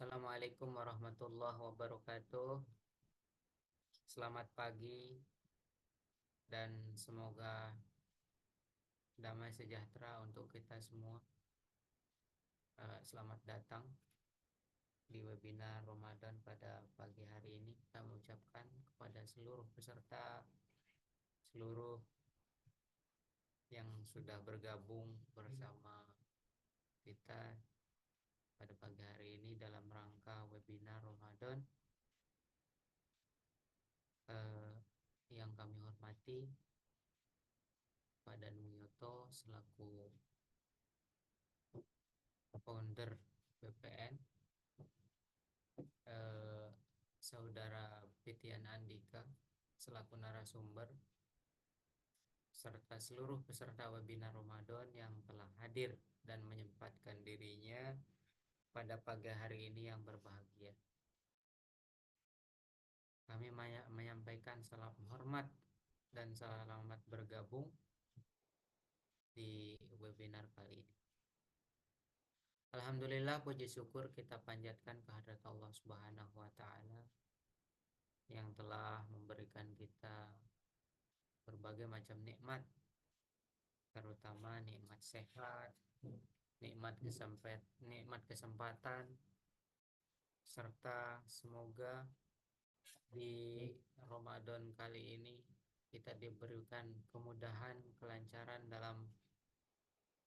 Assalamualaikum warahmatullahi wabarakatuh. Selamat pagi dan semoga damai sejahtera untuk kita semua. Selamat datang di webinar Ramadan pada pagi hari ini. Kita mengucapkan kepada seluruh peserta, seluruh yang sudah bergabung bersama kita pada pagi hari ini dalam rangka webinar Ramadan. Yang kami hormati Pak Danuyoto selaku founder BPN, Saudara Fitian Andika selaku narasumber, serta seluruh peserta webinar Ramadan yang telah hadir dan menyempatkan dirinya pada pagi hari ini yang berbahagia. Kami menyampaikan salam hormat dan selamat bergabung di webinar kali ini. Alhamdulillah, puji syukur kita panjatkan kehadrat Allah Subhanahu wa Ta'ala yang telah memberikan kita berbagai macam nikmat, terutama nikmat sehat, nikmat kesempatan, serta semoga di Ramadan kali ini kita diberikan kemudahan, kelancaran dalam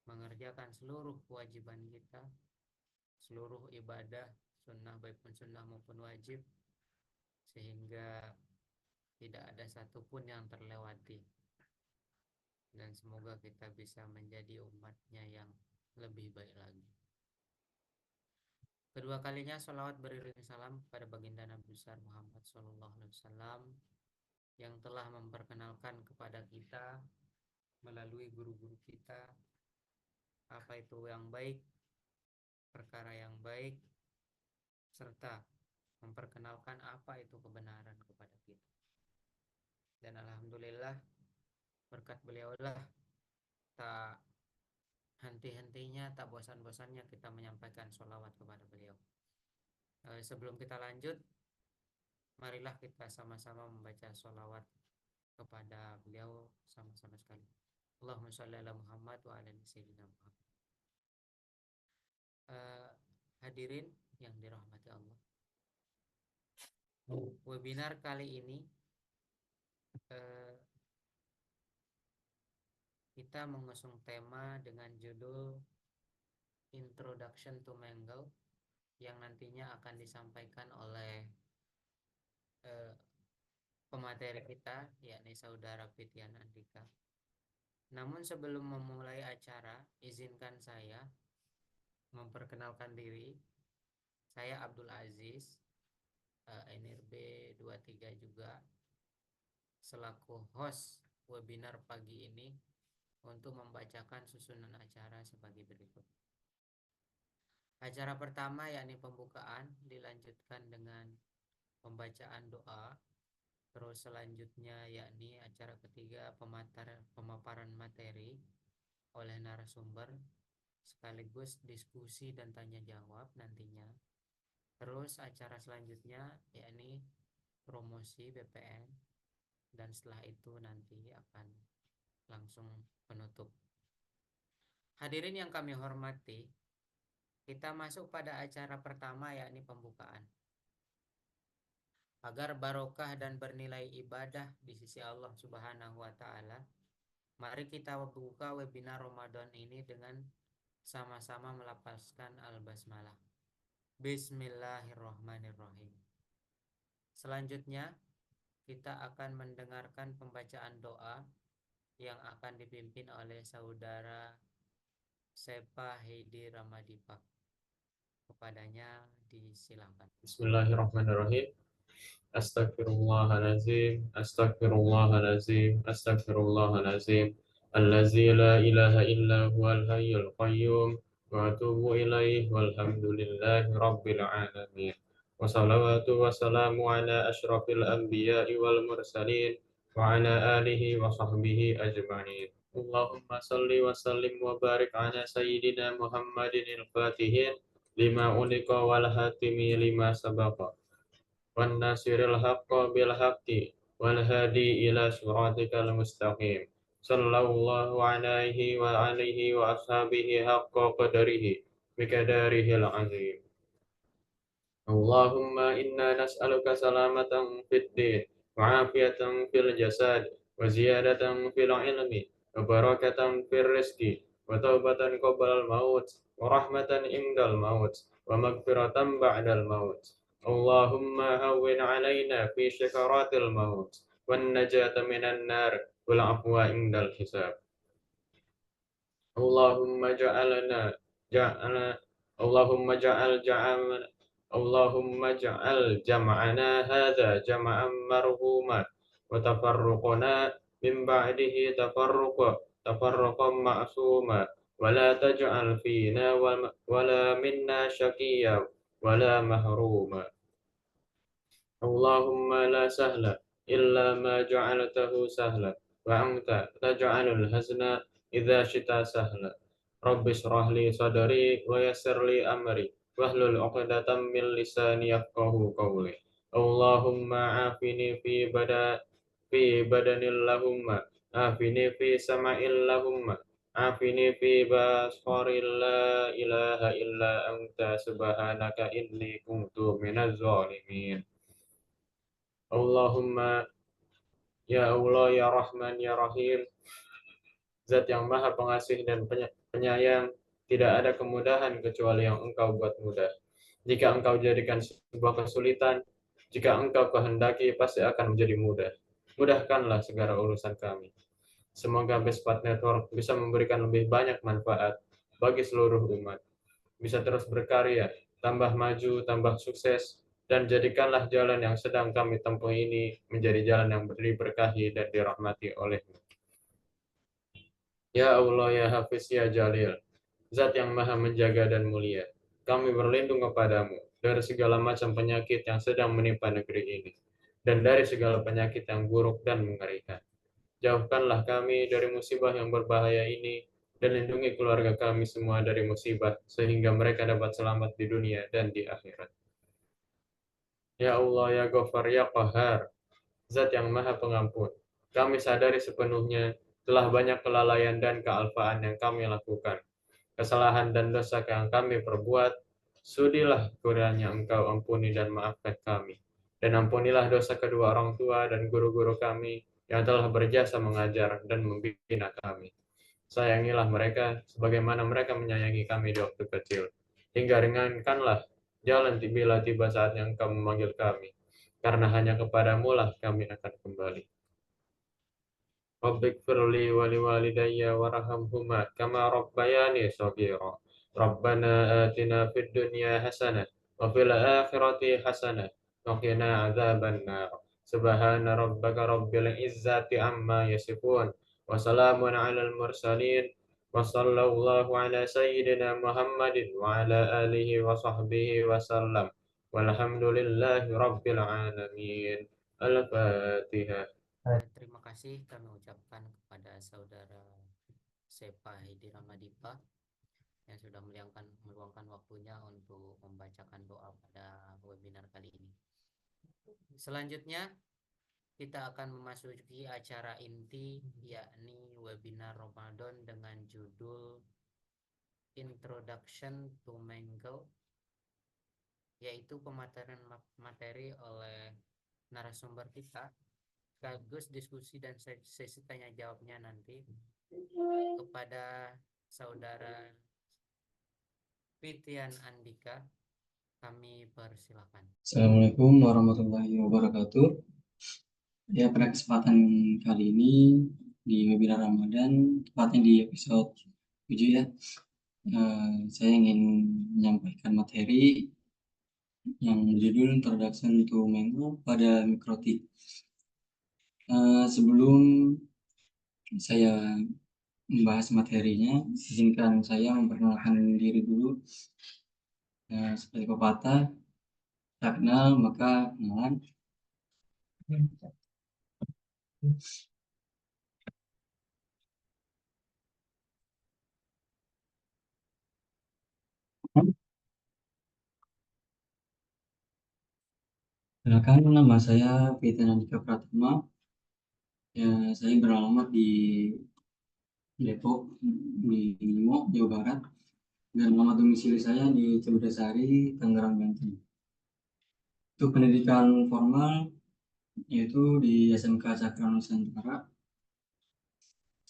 mengerjakan seluruh kewajiban kita, seluruh ibadah, sunnah baik pun sunnah maupun wajib, sehingga tidak ada satupun yang terlewati, dan semoga kita bisa menjadi umatnya yang lebih baik lagi. Kedua kalinya sholawat beriring salam kepada baginda Nabi besar Muhammad SAW yang telah memperkenalkan kepada kita melalui guru-guru kita apa itu yang baik, perkara yang baik, serta memperkenalkan apa itu kebenaran kepada kita. Dan alhamdulillah berkat beliaulah tak henti-hentinya, tak bosan-bosannya kita menyampaikan sholawat kepada beliau. Sebelum kita lanjut, marilah kita sama-sama membaca sholawat kepada beliau sama-sama sekali. Allahumma sholli ala Muhammad wa ala sayyidina Muhammad. Hadirin yang dirahmati Allah, webinar kali ini kita mengusung tema dengan judul Introduction to Mangle yang nantinya akan disampaikan oleh pemateri kita, yakni Saudara Fitian Andika. Namun sebelum memulai acara, izinkan saya memperkenalkan diri. Saya Abdul Aziz, NRB 23 juga, selaku host webinar pagi ini untuk membacakan susunan acara sebagai berikut. Acara pertama yakni pembukaan dilanjutkan dengan pembacaan doa. Terus selanjutnya yakni acara ketiga pemaparan materi oleh narasumber sekaligus diskusi dan tanya jawab nantinya. Terus acara selanjutnya yakni promosi BPN, dan setelah itu nanti akan langsung penutup. Hadirin yang kami hormati, kita masuk pada acara pertama yakni pembukaan. Agar barokah dan bernilai ibadah di sisi Allah Subhanahu wa Ta'ala, mari kita buka webinar Ramadan ini dengan sama-sama melafazkan al-basmalah. Bismillahirrahmanirrahim. Selanjutnya kita akan mendengarkan pembacaan doa yang akan dipimpin oleh Saudara Sepa Heidi Ramadipa. Kepadanya disilakan. Bismillahirrahmanirrahim. Astaghfirullahalazim, astaghfirullahalazim, astaghfirullahalazim. Allazi la ilaha illa huwal hayyul qayyum wa atubu ilaihi walhamdulillahi rabbil alamin. Wa salawatu wa salamu ala asyrafil anbiya'i wal mursalin wa ala alihi wa sahbihi ajma'in. Allahumma salli wa sallim wa barik ala sayyidina Muhammadin al-Fatihin لما أغلق والهاتم لما سبق والناصر الحق بالحق والهادي إلى صراطك المستقيم صلى الله عليه وعليه وأصحابه حق قدره بقدره العظيم اللهم إنا نسألك سلامة في الدين وعافية في الجسد وزيادة في العلم وبركة في الرزق وتوبة قبل الموت ورحمة عند الموت ومغفرة بعد الموت اللهم هون علينا في سكرات الموت والنجاة من النار والعفو عند الحساب اللهم جعلنا جعل اللهم اجعل جمعنا هذا جمعا مرحوما وتفرقنا من بعده تفرقا معصوما ولا تجعل فينا ولا منا شقيا ولا محروما اللهم لا سهل إلا ما جعلته سهلا وأنت تجعل الحزن إذا شئت سهلا رب اشرح لي صدري ويسر لي أمري واحلل عقدة من لساني يفقه قولي اللهم عافني في بدن اللهم عافني في سمع اللهم عافني في بصر لا إله إلا أنت سبحانك إني كنت من الظالمين Allahumma ya Allah ya Rahman ya Rahim, Zat yang Maha Pengasih dan Penyayang, tidak ada kemudahan kecuali yang Engkau buat mudah. Jika Engkau jadikan sebuah kesulitan, jika Engkau kehendaki pasti akan menjadi mudah. Mudahkanlah segala urusan kami. Semoga Bespat Network bisa memberikan lebih banyak manfaat bagi seluruh umat. Bisa terus berkarya, tambah maju, tambah sukses, dan jadikanlah jalan yang sedang kami tempuh ini menjadi jalan yang diberkahi dan dirahmati oleh-Mu. Ya Allah, ya Hafiz, ya Jalil, Zat yang maha menjaga dan mulia, kami berlindung kepadamu dari segala macam penyakit yang sedang menimpa negeri ini, dan dari segala penyakit yang buruk dan mengerikan. Jauhkanlah kami dari musibah yang berbahaya ini, dan lindungi keluarga kami semua dari musibah, sehingga mereka dapat selamat di dunia dan di akhirat. Ya Allah, ya Ghaffar, ya Qahar, Zat yang Maha Pengampun, kami sadari sepenuhnya telah banyak kelalaian dan kealpaan yang kami lakukan. Kesalahan dan dosa yang kami perbuat, sudilah kiranya Engkau ampuni dan maafkan kami. Dan ampunilah dosa kedua orang tua dan guru-guru kami yang telah berjasa mengajar dan membina kami. Sayangilah mereka sebagaimana mereka menyayangi kami di waktu kecil. Hingga ringankanlah jalan bila tiba saatnya Engkau memanggil kami. Karena hanya kepadamu lah kami akan kembali. Rabbighfir li wa liwalidayya warhamhuma kama rabbayani shaghira. Rabbana atina fid dunya hasanah wa fil akhirati hasanah wa qina adzabannar. Subhana rabbaka rabbil izzati amma yasifun wa salamun alal mursalin wa sallallahu ala sayyidina Muhammadin wa ala alihi wa sahbihi wa sallam. Walhamdulillahi rabbil alamin. Al-Fatihah. Terima kasih kami ucapkan kepada saudara Sepa Hedi Ramadipa yang sudah meluangkan waktunya untuk membacakan doa pada webinar kali ini. Selanjutnya kita akan memasuki acara inti, yakni webinar Ramadan dengan judul Introduction to Mango, yaitu pemaparan materi oleh narasumber kita, sekaligus diskusi dan sesi tanya jawabnya nanti kepada saudara Fitian Andika. Kami persilakan. Assalamualaikum warahmatullahi wabarakatuh. Ya, pada kesempatan kali ini di webinar Ramadan, tepatnya di episode 7 ya, saya ingin menyampaikan materi yang berjudul Introduction to Mango pada mikrotik. Sebelum saya membahas materinya, izinkan saya memperkenalkan diri dulu. Seperti pepatah, tak kenal maka kenalan. Perkenalkan, nama saya Fitan Andika Pratama. Ya, saya beralamat di Depok, di Limo, Jawa Barat. Dan alamat domisili saya di Cibudasari, Tangerang, Banten. Untuk pendidikan formal yaitu di SMK Cakra Nusantara,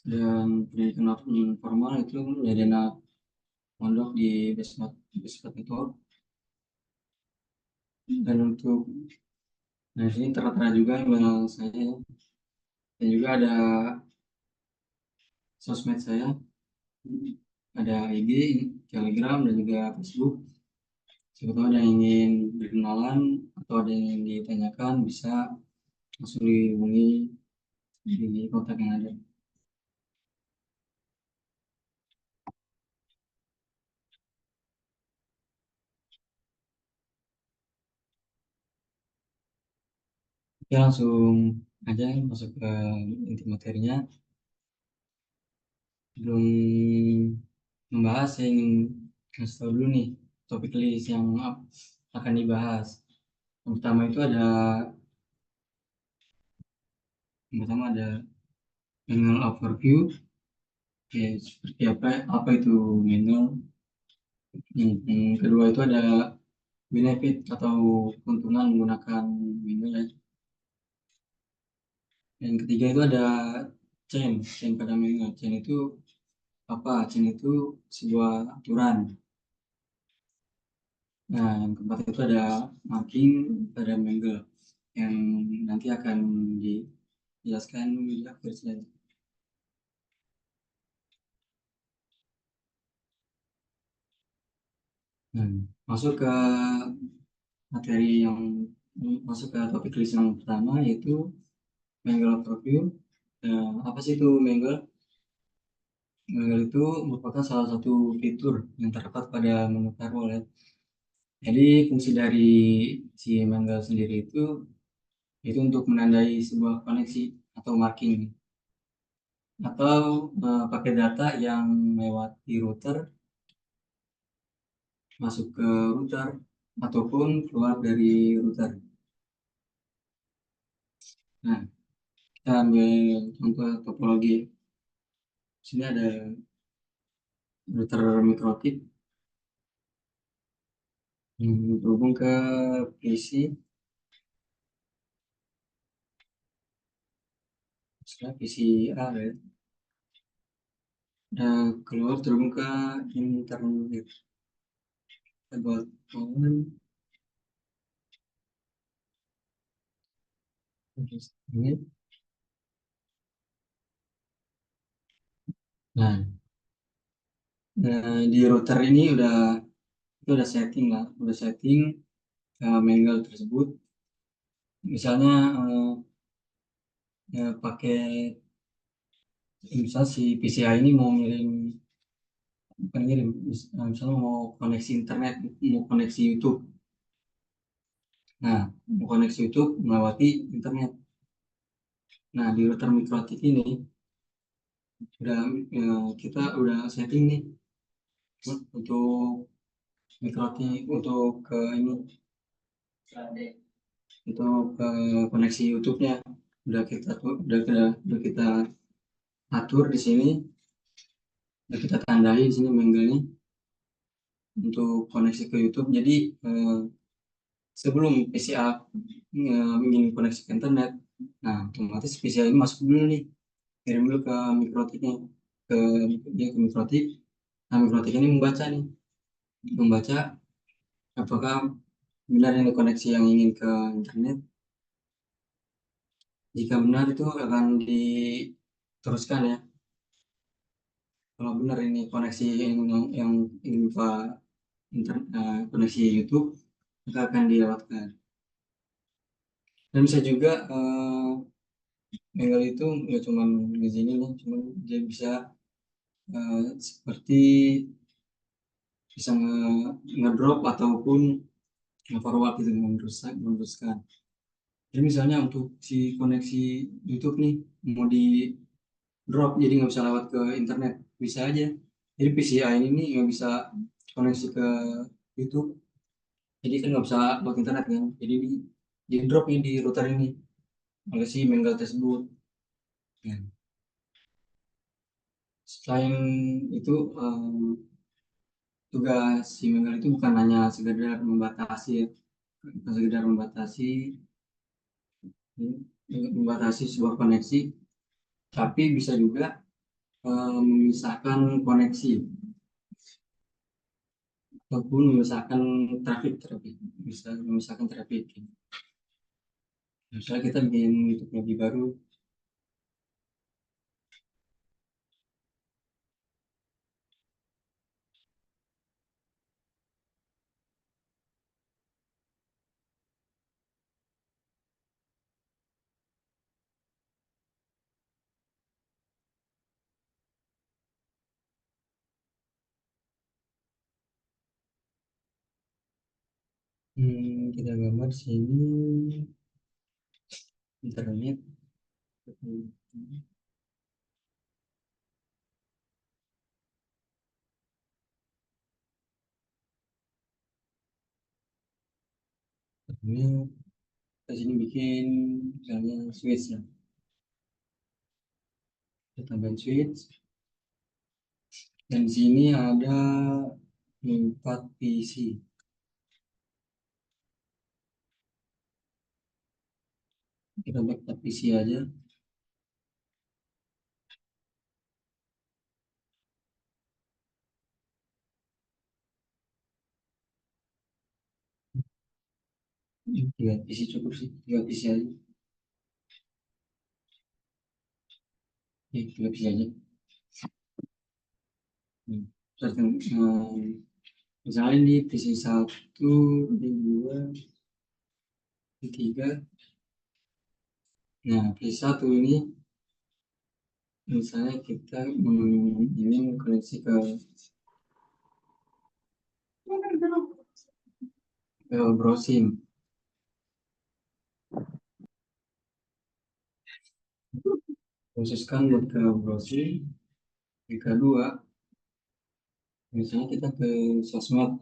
dan pendidikan non formal itu menjadi anak pondok di Besmat itu. Dan untuk sini tertera juga email saya, dan juga ada sosmed saya, ada IG, Telegram, dan juga Facebook. Siapa tahu ada yang ingin berkenalan atau ada yang ingin ditanyakan, bisa langsung dihubungi di kontak yang ada. Oke, langsung aja masuk ke inti materinya. Sebelum membahas, saya ingin kasih tahu dulu nih topik list yang akan dibahas. Yang pertama itu ada manual overview. Oke, seperti apa itu manual. Yang kedua itu ada benefit atau keuntungan menggunakan manual ya. Yang ketiga itu ada chain pada manual. Chain itu apa? Chain itu sebuah aturan. Nah, yang keempat itu ada marking pada manual yang nanti akan dijelaskan di akhir slide. Nah, masuk ke materi yang masuk ke topik list yang pertama, yaitu Mangle overview. Apa sih itu Mangle? Mangle itu merupakan salah satu fitur yang terdapat pada menu firewall ya. Jadi fungsi dari si Mangle sendiri itu untuk menandai sebuah koneksi atau marking, atau pakai data yang melewati router masuk ke router ataupun keluar dari router. Nah, kita ambil contoh topologi. Sini ada router mikrotik berhubung ke PC, PCA ya. Dan keluar terhubung ke internet. Kita buat ini. Nah, di router ini udah setting lah, Mangle tersebut. Misalnya pakai misal si PCI ini mau misalnya mau koneksi internet, mau koneksi YouTube. Nah, mau koneksi YouTube melewati internet. Nah, di router mikrotik ini kita udah setting nih untuk mikrotik untuk ke ini, untuk koneksi YouTube-nya udah kita atur di sini, udah kita tandai di sini Mangle-nya untuk koneksi ke YouTube. Jadi sebelum PCA ingin koneksi ke internet, nah otomatis PCA ini masuk dulu nih, kirim dulu ke mikrotiknya, ke mikrotik. Nah, mikrotik ini membaca apakah benar ini koneksi yang ingin ke internet. Jika benar itu akan diteruskan ya. Kalau benar ini koneksi yang ingin ke koneksi YouTube, maka akan dilewatkan. Dan bisa juga Mangle itu nggak cuma di sini nih, cuma dia bisa seperti bisa ngedrop ataupun nge-forward gitu, meneruskan. Jadi misalnya untuk si koneksi YouTube nih mau di drop jadi nggak bisa lewat ke internet, bisa aja. Jadi PCI ini nih nggak bisa koneksi ke YouTube, jadi kan nggak bisa lewat internet kan. Jadi di drop ini di router ini oleh si Mangle tersebut. Ya. Selain itu tugas si Mangle itu bukan hanya sekedar membatasi ya, bukan sekedar membatasi sebuah koneksi, tapi bisa juga memisahkan koneksi ataupun memisahkan traffic, bisa memisahkan traffic. Misalnya kita bikin untuk lobby baru, kita gambar sini internet. Ini kita sini bikin misalnya switch ya. Kita tambahin switch. Dan di sini ada 4 PC. Kita buat 4 PC aja. Tiga PC cukup sih, 3 PC aja. Oke, 3 PC aja. Terus misalnya di PC 1, di 2, di 3. Nah, PC 1 ini misalnya kita ini koneksi ke browsing. Khususkan buat ke browsing. Yang kedua, misalnya kita ke sosmed.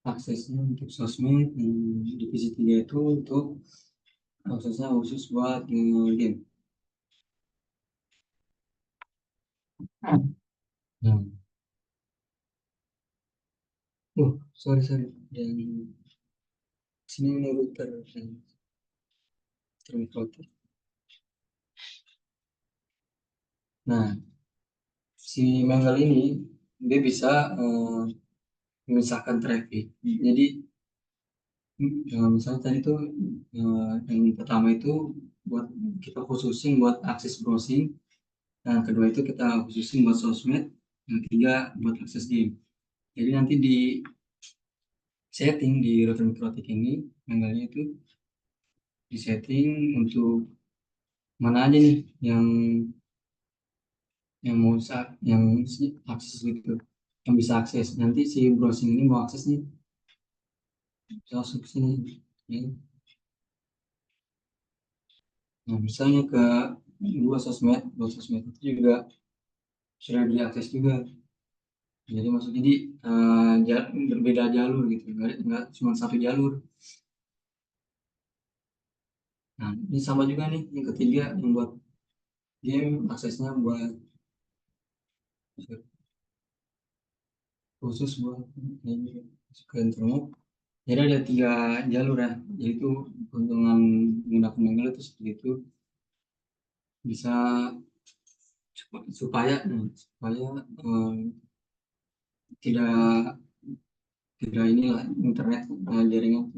Aksesnya untuk sosmed di divisi 3 itu untuk aksesnya khusus buat game. Nah. Sorry, yang sini ini router router. Nah, si Mangle ini dia bisa memisahkan traffic. Jadi misalnya tadi tuh yang pertama itu buat kita khususin buat akses browsing, yang kedua itu kita khususin buat sosmed, yang ketiga buat akses game. Jadi nanti di setting di router mikrotik ini Mangle-nya itu di setting untuk mana aja nih yang mau yang akses gitu, yang bisa akses. Nanti si browsing ini mau akses nih masuk sini ya. Nah, misalnya ke dua sosmed itu juga sudah diakses juga. Jadi maksudnya jadi berbeda jalur gitu, nggak cuma satu jalur. Nah, ini sama juga nih yang ketiga yang buat game aksesnya buat khusus buat ini ke internet. Jadi ada 3 jalur ya, yaitu keuntungan menggunakan Mangle itu seperti itu, bisa supaya tidak inilah internet jaringan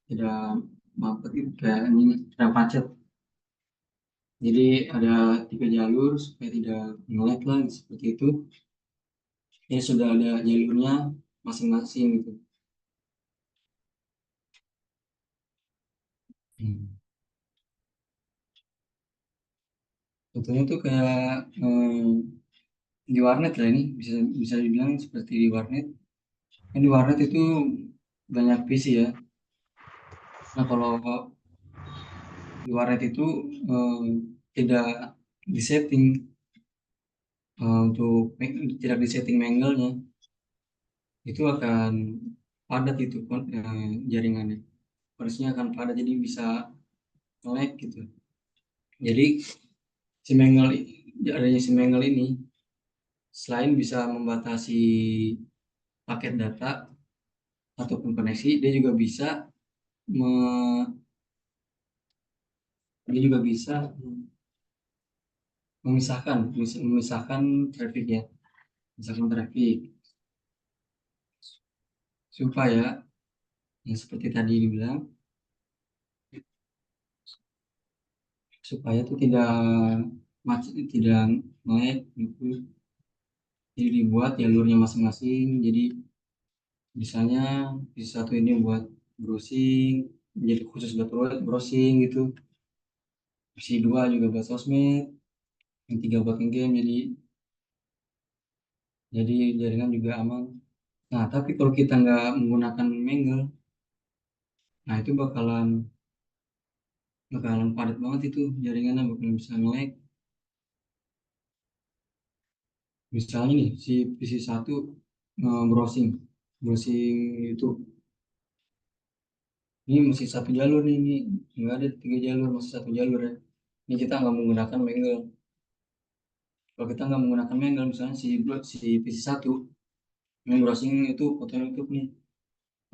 tidak mampet itu kayak ini tidak macet. Jadi ada 3 jalur supaya tidak nge-lag lah seperti itu. Ini sudah ada jalurnya masing-masing gitu. Contohnya tuh kayak di warnet lah, ini bisa dibilang seperti di warnet. Kan di warnet itu banyak PC ya. Nah, kalau di warnet itu tidak disetting untuk tidak disetting Mangle-nya. itu akan padat itu jaringannya, koneksinya akan padat, jadi bisa lag gitu. Jadi adanya si Mangle ini selain bisa membatasi paket data ataupun koneksi, dia juga bisa memisahkan traffic ya, memisahkan traffic supaya yang seperti tadi dibilang, supaya itu tidak macet, tidak naik gitu. Jadi dibuat jalurnya masing-masing. Jadi misalnya di satu ini buat browsing, jadi khusus buat browsing gitu. Visi 2 juga buat sosmed, yang 3 buat game. Jadi jaringan juga aman. Nah, tapi kalau kita nggak menggunakan Mangle, nah itu bakalan padat banget, itu jaringannya bakalan bisa nge-lag. Misalnya nih si PC1 browsing browsing YouTube, ini masih satu jalur nih, ini nggak ada 3 jalur, masih satu jalur ya. Ini kita nggak menggunakan Mangle. Kalau kita nggak menggunakan Mangle, misalnya si PC1 yang browsing itu foto YouTube nih,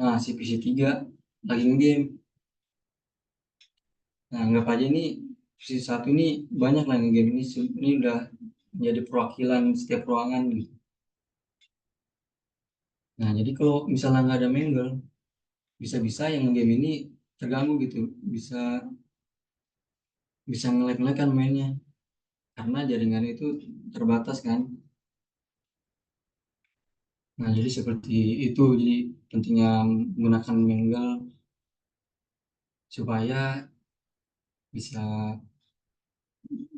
nah si PC3 lagi game. Nah, anggap aja ini PC1 ini banyak lah game ini udah menjadi perwakilan setiap ruangan gitu. Nah, jadi kalau misalnya nggak ada Mangle, bisa-bisa yang game ini terganggu gitu, bisa bisa nge-lag kan mainnya, karena jaringan itu terbatas kan. Nah, jadi seperti itu. Jadi pentingnya menggunakan Mangle supaya bisa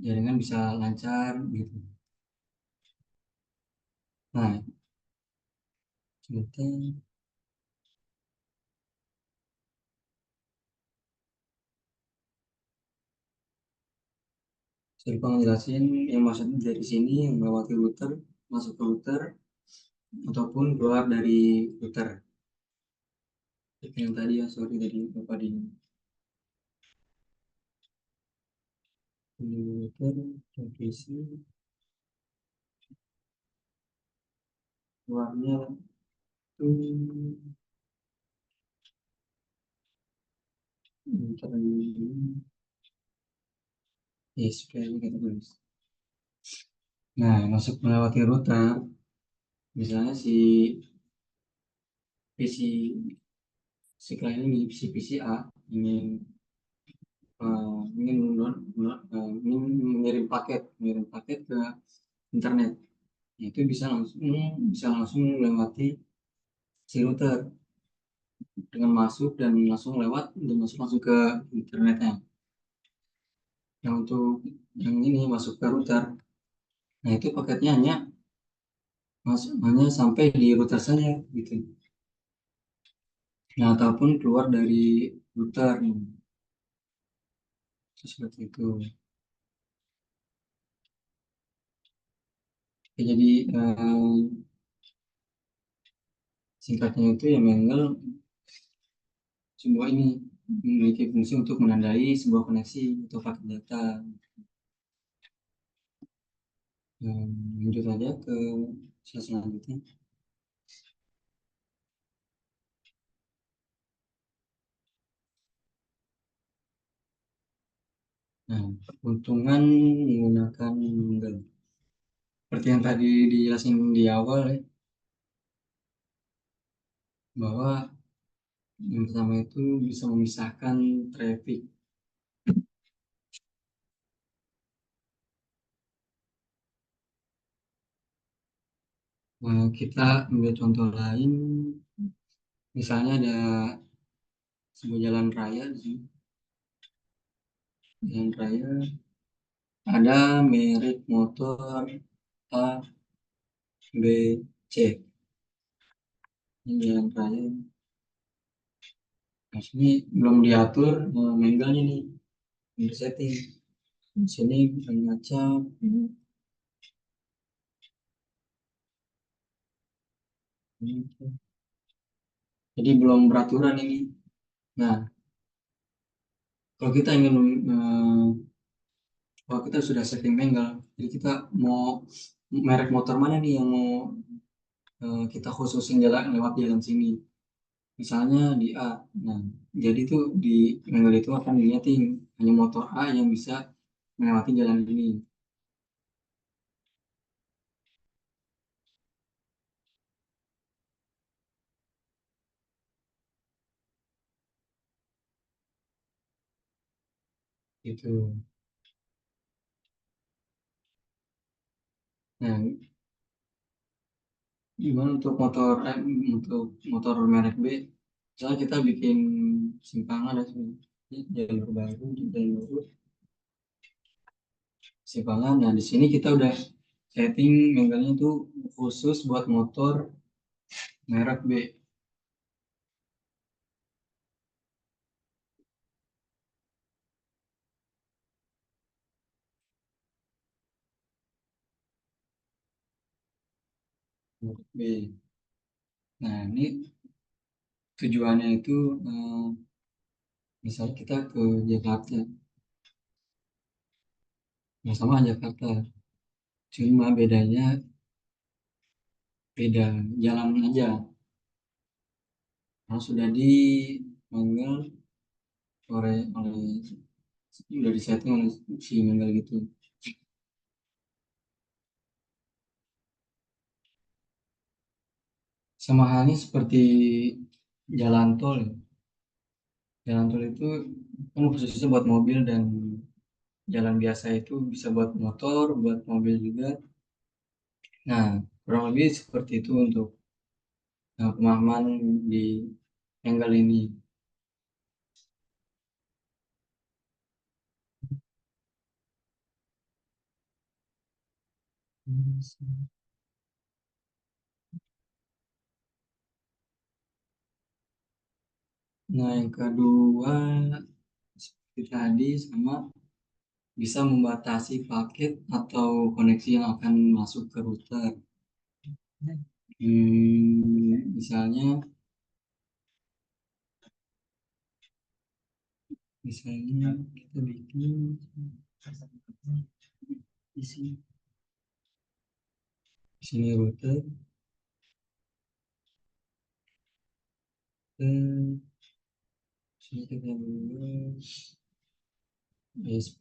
jaringan bisa lancar gitu. Nah, sebentar. Saya lupa ngejelasin yang maksud dari sini, yang melewati router, masuk ke router, ataupun keluar dari router. Itu yang tadi ya, sorry tadi lupa di router, transmisi, keluarnya itu bentar lagi. Yes, kayak kita tulis. Nah, masuk melewati router, misalnya PC si klien ini, si PCA ingin ingin mengirim paket ke internet. Nah, itu bisa langsung melewati si router dengan masuk dan langsung lewat dan masuk langsung ke internetnya. Yang untuk yang ini masuk ke router, nah itu paketnya hanya sampai di router saja gitu. Nah, ataupun keluar dari router, seperti itu. Ya, jadi singkatnya itu ya, Mangle sebuah ini memiliki fungsi untuk menandai sebuah koneksi atau paket data. Lanjut aja ke slide selanjutnya. Nah, keuntungan menggunakan Mangle. Seperti yang tadi dijelasin di awal ya, bahwa yang pertama itu bisa memisahkan traffic. Nah, kita ambil contoh lain, misalnya ada sebuah jalan raya di sini. Jalan raya ada merek motor A, B, C. Ini jalan raya. Nah, sini belum diatur Mangle-nya nih, belum setting. Di sini bermacam. Jadi belum beraturan ini. Nah, kalau kita ingin kalau kita sudah setting bengkel, jadi kita mau merek motor mana nih yang mau kita khususin jalan lewat jalan sini. Misalnya di A. Nah, jadi tuh di bengkel itu akan dilihatin hanya motor A yang bisa melewati jalan ini. Gitu. Nah, gimana untuk untuk motor merek B? Misalnya kita bikin simpangan dan jalur baru, jalur simpangan. Nah, di sini kita udah setting bengkelnya tuh khusus buat motor merek B. Merek B. Nah, ini tujuannya itu misalnya kita ke Jakarta, sama Jakarta, cuma bedanya beda jalan aja. Karena sudah dipanggil oleh udah disetting oleh si Manggal gitu. Sama halnya seperti jalan tol ya. Jalan tol itu kan khususnya buat mobil, dan jalan biasa itu bisa buat motor, buat mobil juga. Nah, kurang lebih seperti itu untuk pemahaman di angle ini. Nah, yang kedua seperti tadi, sama bisa membatasi paket atau koneksi yang akan masuk ke router. Misalnya kita bikin di sini router, sini kita buat ISP.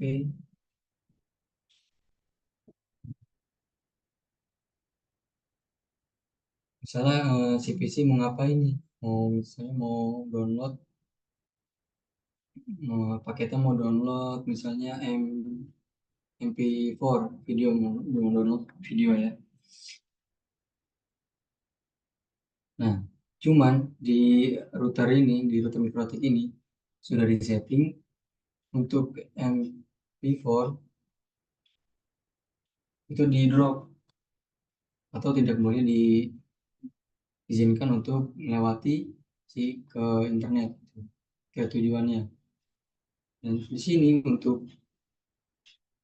Misalnya si PC mau ngapain nih? Misalnya mau download, paketnya mau download misalnya MP4 video, mau download video ya. Nah, cuman di router ini, di router mikrotik ini sudah disetting untuk MP4 itu di drop atau tidak boleh diizinkan untuk melewati ke internet ke tujuannya. Dan di sini untuk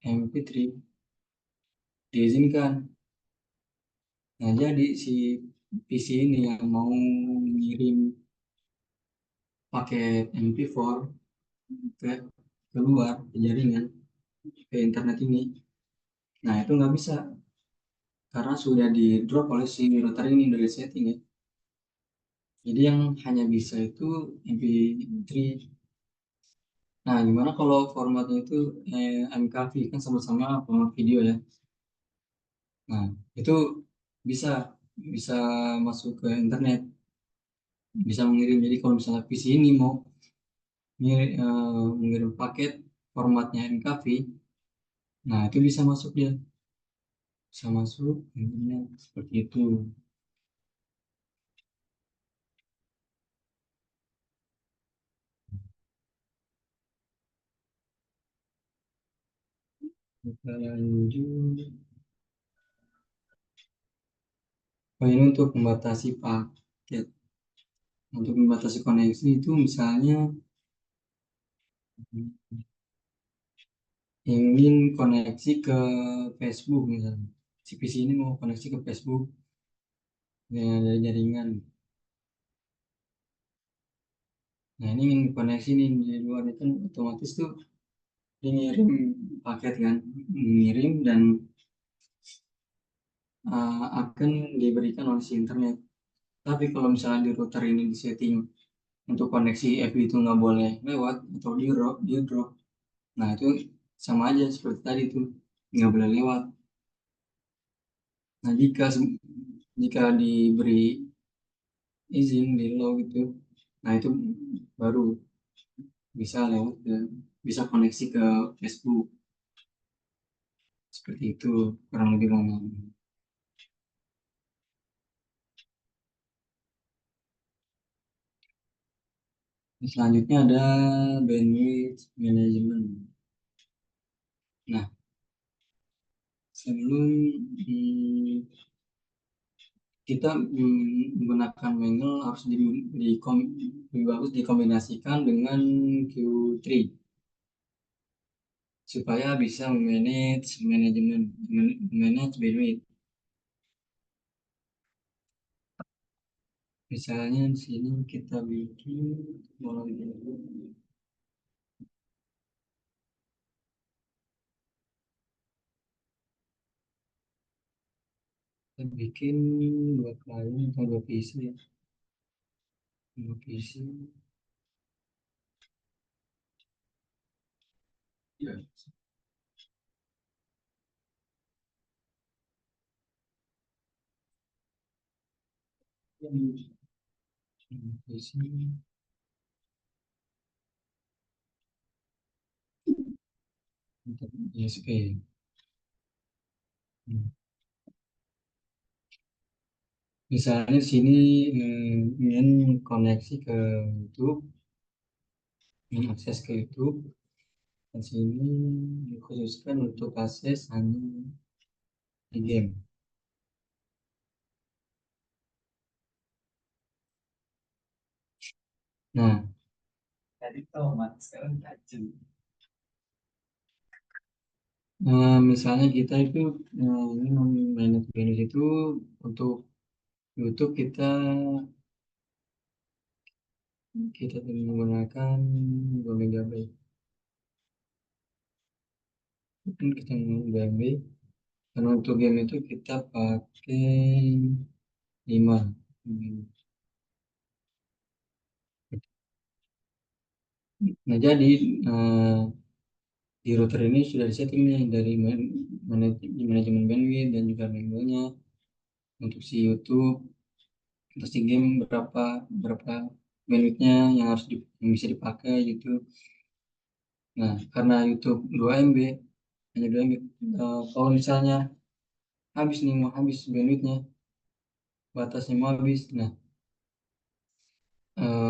MP3 diizinkan. Nah, jadi si PC ini yang mau mengirim paket MP4 ke keluar ke jaringan, ke internet ini, nah itu nggak bisa karena sudah di drop oleh si router ini dari setting ya. Jadi yang hanya bisa itu MP3. Nah, gimana kalau formatnya itu MKV, kan sama-sama format video ya. Nah, itu bisa bisa masuk ke internet, bisa mengirim. Jadi kalau misalnya PC ini mau mengirim paket formatnya MKV, nah itu bisa masuk dia, bisa masuk ke internet seperti itu. Kita lanjut. Oh, ini untuk membatasi paket. Untuk membatasi koneksi itu misalnya ingin koneksi ke Facebook misalnya. Si PC ini mau koneksi ke Facebook. dari jaringan. Nah ini ingin koneksi nih di luar itu kan otomatis tuh dia ngirim paket kan, ngirim dan akan diberikan oleh si internet. Tapi kalau misalnya di router ini disetting untuk koneksi FB itu nggak boleh lewat atau dia drop. Nah itu sama aja seperti tadi tuh nggak boleh lewat. Nah jika diberi izin di low gitu, nah itu baru bisa lewat bisa koneksi ke Facebook seperti itu kurang lebih ngomong. Selanjutnya ada bandwidth management. Nah, sebelum kita menggunakan manual harus lebih bagus dikombinasikan dengan Q3 supaya bisa manage bandwidth. Misalnya di sini kita bikin mulai dulu. Kita bikin dua klien atau dua PC ya. Dua PC. Ya. Dua PC. Untuk ISP. Hmm. Misalnya di sini ingin koneksi ke YouTube, ingin akses ke YouTube, dan sini dikhususkan untuk akses hanya di game. Nah, tadi tomat sekarang tajam. Misalnya kita itu ini manage bandwidth itu untuk YouTube kita menggunakan 2 MB. Mungkin kita menggunakan 2 MB. Dan untuk game itu kita pakai 5. Nah, jadi di router ini sudah disetting nih dari manajemen bandwidth dan juga manualnya untuk si YouTube, untuk si game berapa berapa bandwidthnya yang bisa dipakai gitu. Nah, karena YouTube 2 MB, hanya 2 MB. Kalau misalnya mau habis bandwidthnya, batasnya mau habis. Nah,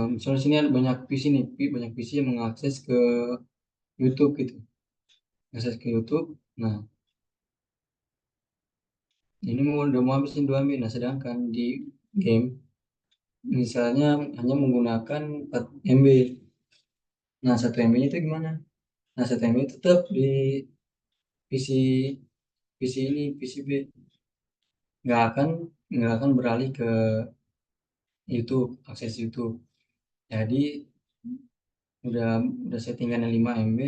misalnya sini ada banyak PC nih, banyak PC yang mengakses ke YouTube gitu, akses ke YouTube. Nah, ini udah mau habis 2 MB. Nah, sedangkan di game misalnya hanya menggunakan 4 MB. Nah, 1 MB itu gimana? Nah, 1 MB tetap di PC PC B nggak akan beralih ke YouTube, akses YouTube. Jadi udah settingannya 5 MB,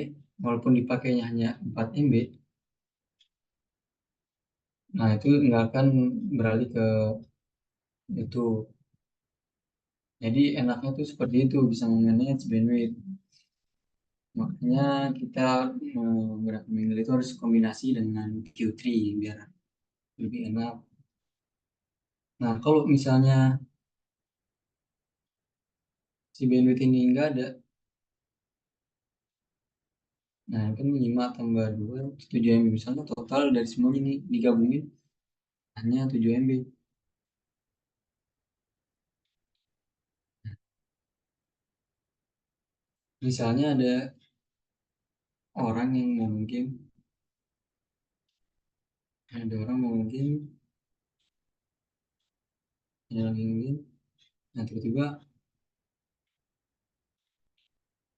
walaupun dipakainya hanya 4 MB, nah itu nggak akan beralih ke YouTube. Jadi enaknya tuh seperti itu, bisa manage bandwidth. Makanya kita menggunakan manual itu harus kombinasi dengan Q3 biar lebih enak. Nah, kalau misalnya si bandwidth ini enggak ada, nah kan 5 tambah 2, 7 MB. Misalnya total dari semuanya ini digabungin hanya 7 MB. Misalnya ada orang yang mau game, ada lagi game, nah tiba-tiba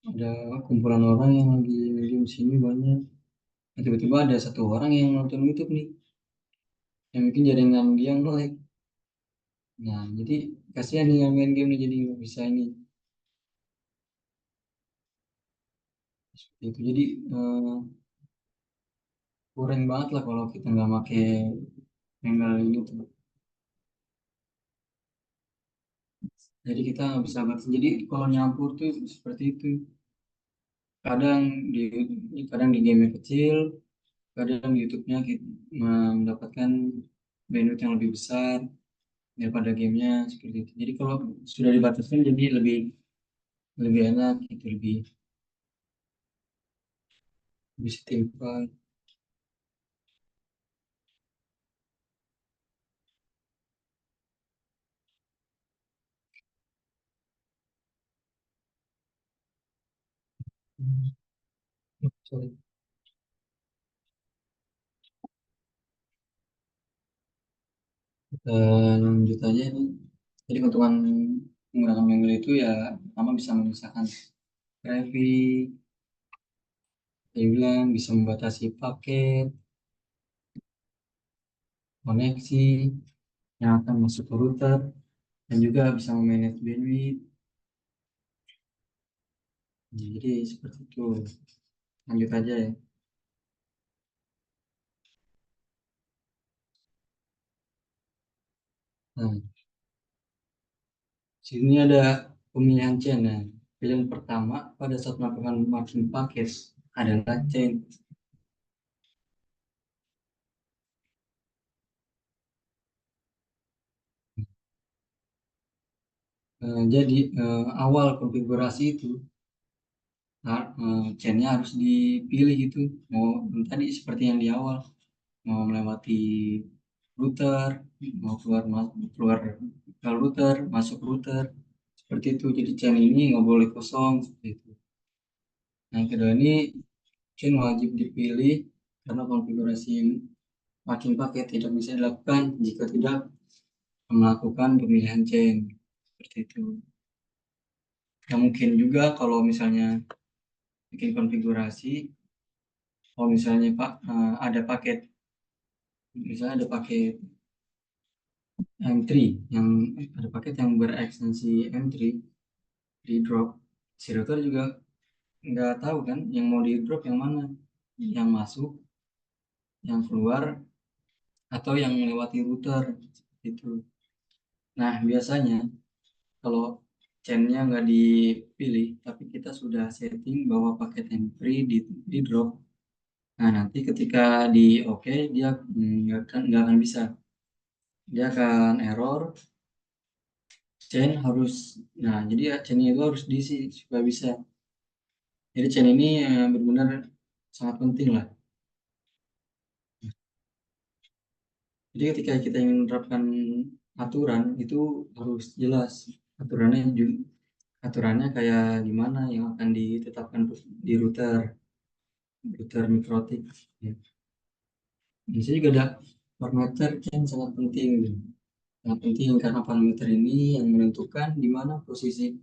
ada kumpulan orang yang lagi game sini banyak. Nah, tiba-tiba ada satu orang yang nonton YouTube nih, yang mungkin jaringan dia nge-lag. Nah, jadi kasihan nih yang main game nih jadi nggak bisa ini. Seperti itu. Jadi kurang banget lah kalau kita nggak pakai angle ini tuh. Jadi kita nggak bisa batas. Jadi kalau nyampur tuh seperti itu. Kadang di kadang di game yang kecil, kadang di YouTube-nya kita mendapatkan bandwidth yang lebih besar daripada gamenya seperti itu. Jadi kalau sudah dibatasi jadi lebih lebih enak gitu, lebih setimpal. Hmm, sorry. Lanjut aja nih. Jadi keuntungan menggunakan Mangle itu ya pertama bisa memisahkan traffic, dia bilang bisa membatasi paket, koneksi yang akan masuk ke router, dan juga bisa memanage bandwidth. Jadi seperti itu. Lanjut aja ya. Nah, sini ada pemilihan chain. Nah, pilihan pertama pada saat melakukan marking paket adalah chain. Jadi awal konfigurasi itu chainnya harus dipilih gitu. Mau tadi seperti yang di awal, mau melewati router, mau keluar ke router, masuk router, seperti itu. Jadi chain ini nggak boleh kosong seperti itu. Nah, yang kedua ini chain wajib dipilih karena konfigurasi makin paket tidak bisa dilakukan jika tidak melakukan pemilihan chain seperti itu. Ya mungkin juga kalau misalnya bikin konfigurasi, kalau misalnya Pak ada paket, misalnya ada paket M3 yang ada paket yang berekstensi M3 di drop, si router juga nggak tahu kan yang mau di drop yang mana, yang masuk, yang keluar, atau yang melewati router itu. Nah biasanya kalau chainnya nggak dipilih tapi kita sudah setting bahwa paket M3 di drop, nah nanti ketika di oke dia nggak akan bisa, dia akan error chain harus. Nah jadi ya chainnya itu harus diisi supaya bisa. Jadi chain ini benar-benar sangat penting lah. Jadi ketika kita ingin menerapkan aturan itu harus jelas aturannya, aturannya kayak gimana yang akan ditetapkan di router router mikrotik ya. Di sini juga ada parameter yang sangat penting, sangat penting karena parameter ini yang menentukan di mana posisi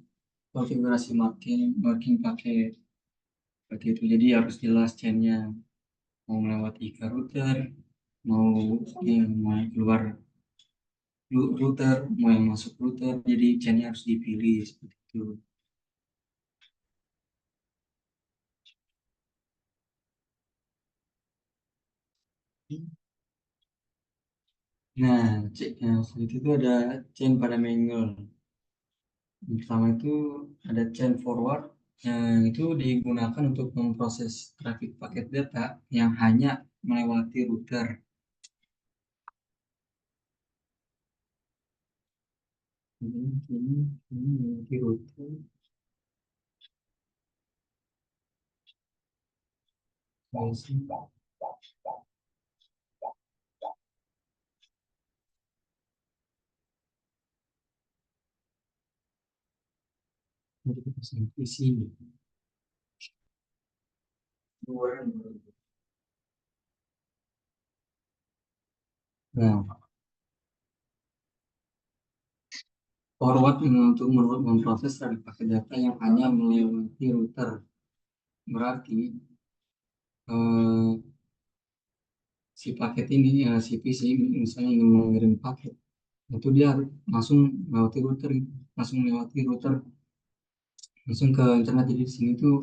konfigurasi marking marking paket seperti itu. Jadi harus jelas chainnya mau melewati ke router, mau yang mau keluar router, mau yang masuk router, jadi chainnya harus dipilih seperti itu. Nah, seperti itu ada chain pada Mangle. Yang pertama itu ada chain forward yang itu digunakan untuk memproses trafik paket data yang hanya melewati router. Ini melewati router. Jadi kita sampai sini. Nah, forward untuk memproses trafik paket data yang hanya melewati router. Berarti si paket ini, si PC misalnya ingin mengirim paket itu dia langsung melewati router gitu. Langsung melewati router langsung ke internet. Jadi di sini tuh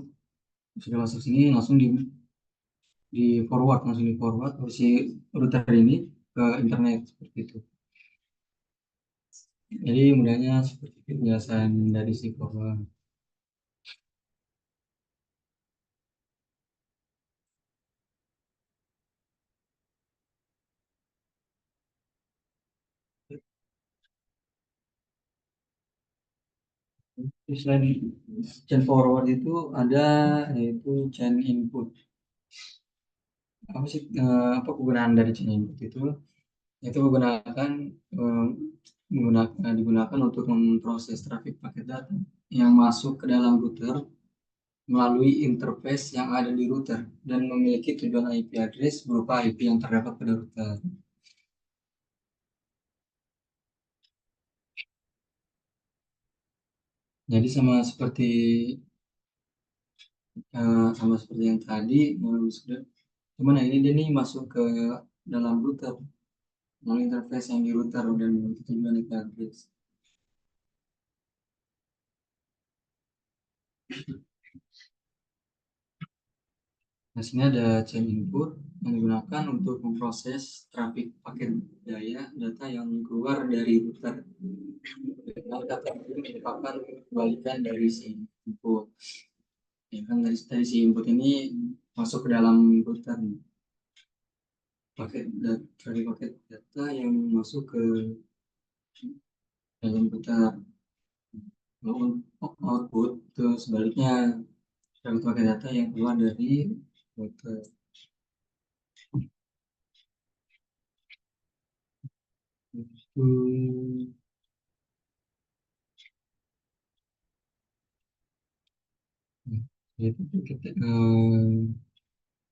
sudah masuk sini langsung di forward ke si router ini ke internet seperti itu. Jadi mudahnya seperti itu penjelasan dari si forward. Selain chain forward itu ada yaitu chain input. Apa sih apa kegunaan dari chain input itu? Itu eh, digunakan untuk memproses trafik paket data yang masuk ke dalam router melalui interface yang ada di router dan memiliki tujuan IP address berupa IP yang terdapat pada router. Jadi sama seperti yang tadi sudah. Cuman yang ini dia nih masuk ke dalam router melalui interface yang di router dan memiliki tujuan IP address. Nah, sini ada chain input yang digunakan untuk memproses trafik paket data yang keluar dari router. Dengan data ini merupakan kebalikan dari si input. Ya kan dari si input ini masuk ke dalam router. Paket data yang masuk ke dalam router. Lalu untuk output itu sebaliknya paket data yang keluar dari router. Hmm. Gitu,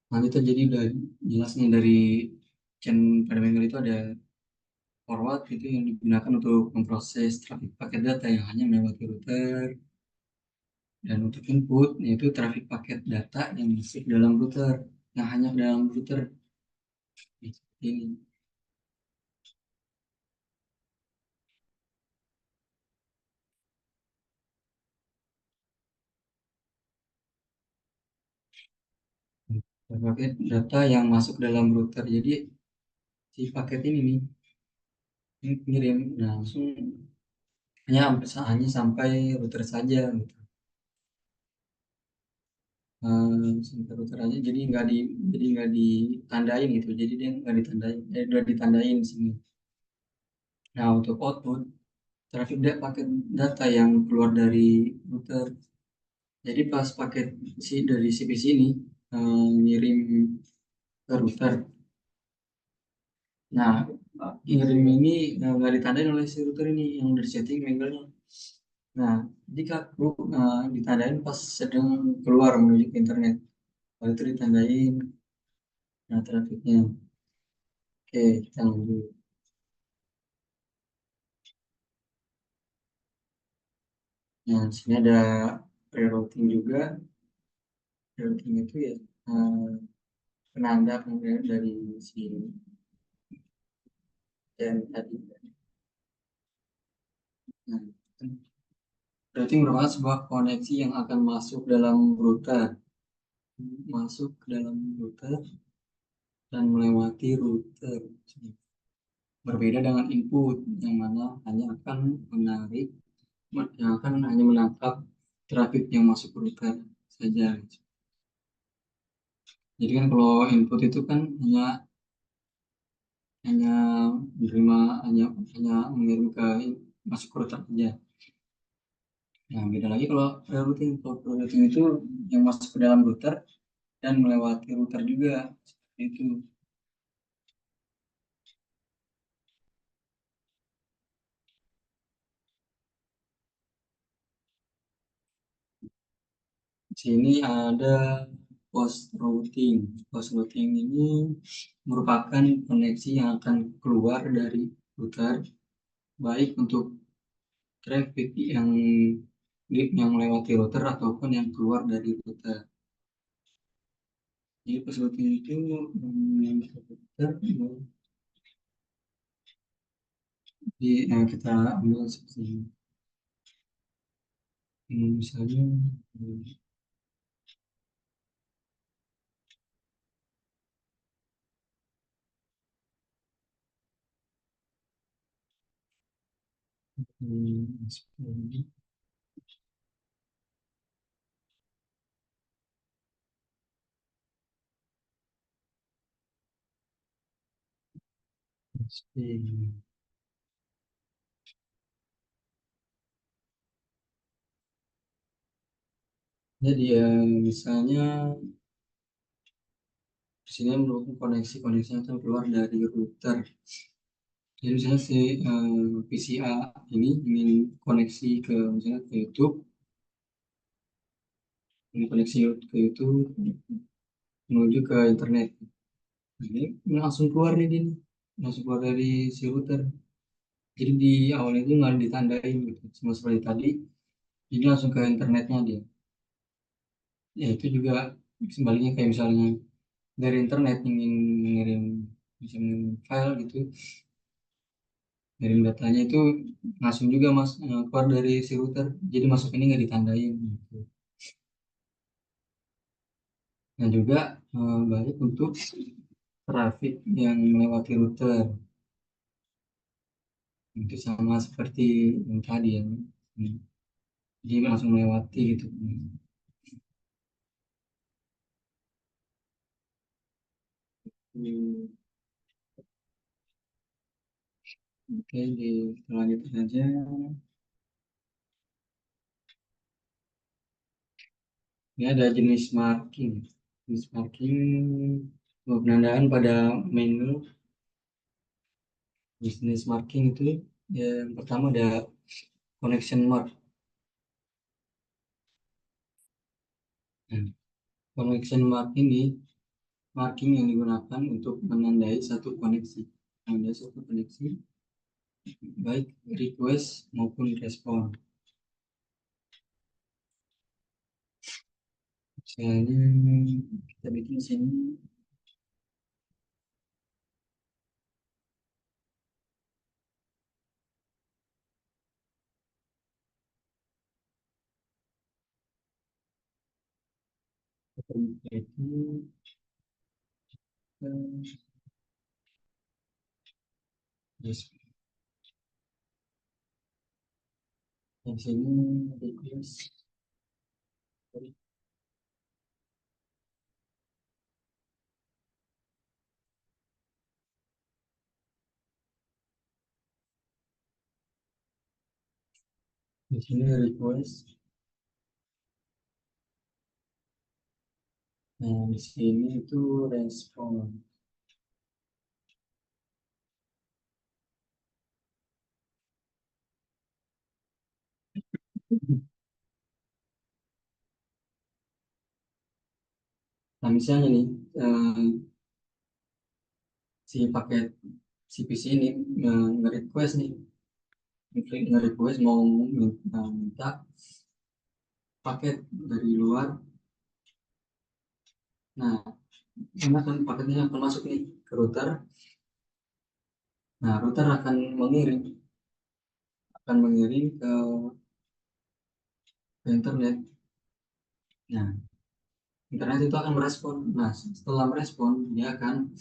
nah itu jadi udah jelas nih dari chain pada minggu itu ada forward itu yang digunakan untuk memproses trafik paket data yang hanya melewati router, dan untuk input yaitu trafik paket data yang masuk dalam router yang hanya dalam router ini. Paket data yang masuk dalam router, jadi si paket ini nih ini kirim nah, langsung hanya sampai router saja gitu. Sampai router aja jadi nggak ditandain gitu, jadi dia nggak ditandain udah ditandain di sini. Nah untuk output paket data yang keluar dari router, jadi pas paket dari CPC ini ngirim ke router. Nah, ngirim ini nggak ditandain oleh si router ini yang udah setting angle-nya. Nah, jika ditandain pas sedang keluar menuju ke internet, kalau itu ditandain, nah trafiknya. Oke, kita lanjut. Nah, di sini ada rerouting juga. Rerouting itu ya eh, penanda dari si dan tadi. Nah, routing merupakan sebuah koneksi yang akan masuk ke dalam router dan melewati router. Berbeda dengan input yang mana hanya menangkap trafik yang masuk ke router saja. Jadi kan kalau input itu kan hanya menerima hanya mengirim ke masuk ke router saja. Nah, beda lagi kalau pre-routing. Kalau pre-routing itu yang masuk ke dalam router dan melewati router juga. Seperti itu. Di sini ada post routing. Post routing ini merupakan koneksi yang akan keluar dari router, baik untuk traffic yang melewati router ataupun yang keluar dari router. Jadi post routing itu router Jadi kita ambil seperti misalnya seperti jadi misalnya di sini merupakan koneksi yang keluar dari router. Jadi misalnya si PCA ini ingin koneksi ke misalnya ke YouTube, ini koneksi ke YouTube menuju ke internet. Nah, ini langsung keluar nih gini, langsung keluar dari si router. Jadi di awalnya itu nggak ditandain gitu, cuma seperti tadi. Jadi langsung ke internetnya dia. Ya itu juga sebaliknya kayak misalnya dari internet ingin mengirim misalnya file gitu, ngirim datanya itu langsung juga mas keluar dari si router. Jadi masuk ini nggak ditandain gitu. Dan juga baik untuk traffic yang melewati router. Itu sama seperti yang tadi ya. Jadi langsung melewati gitu. Oke, lanjutkan aja. Ini ada jenis marking. Jenis marking penandaan pada menu. Jenis marking itu yang pertama ada connection mark. Nah, connection mark ini marking yang digunakan untuk menandai satu koneksi. Menandai satu koneksi baik request maupun respon. Misalnya kita bikin sini itu yes. Yang sini request di sini request. Nah, di sini itu respon. Nah, misalnya nih, si paket si PC ini nge-request nih, nge-request mau minta paket dari luar. Nah, karena kan paketnya akan masuk nih ke router. Nah, router akan mengirim ke internet. Nah, internet itu akan merespon. Nah, setelah merespon, dia akan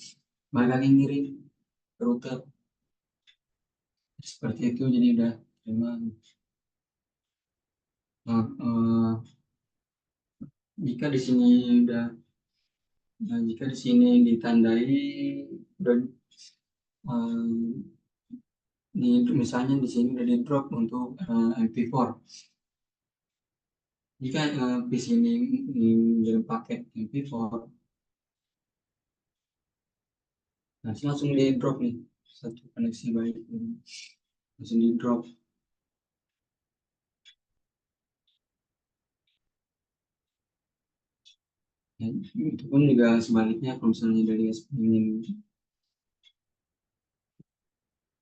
balik lagi ngirim ke router. Seperti itu, jadi udah terima. Nah, jika di sini udah, jika di sini ditandai udah di misalnya di sini udah di drop untuk MP4. Jika PC ini mengirim paket MP4, nah langsung di drop nih satu koneksi baik langsung di drop. Ya, itu pun juga sebaliknya kalau misalnya dari ingin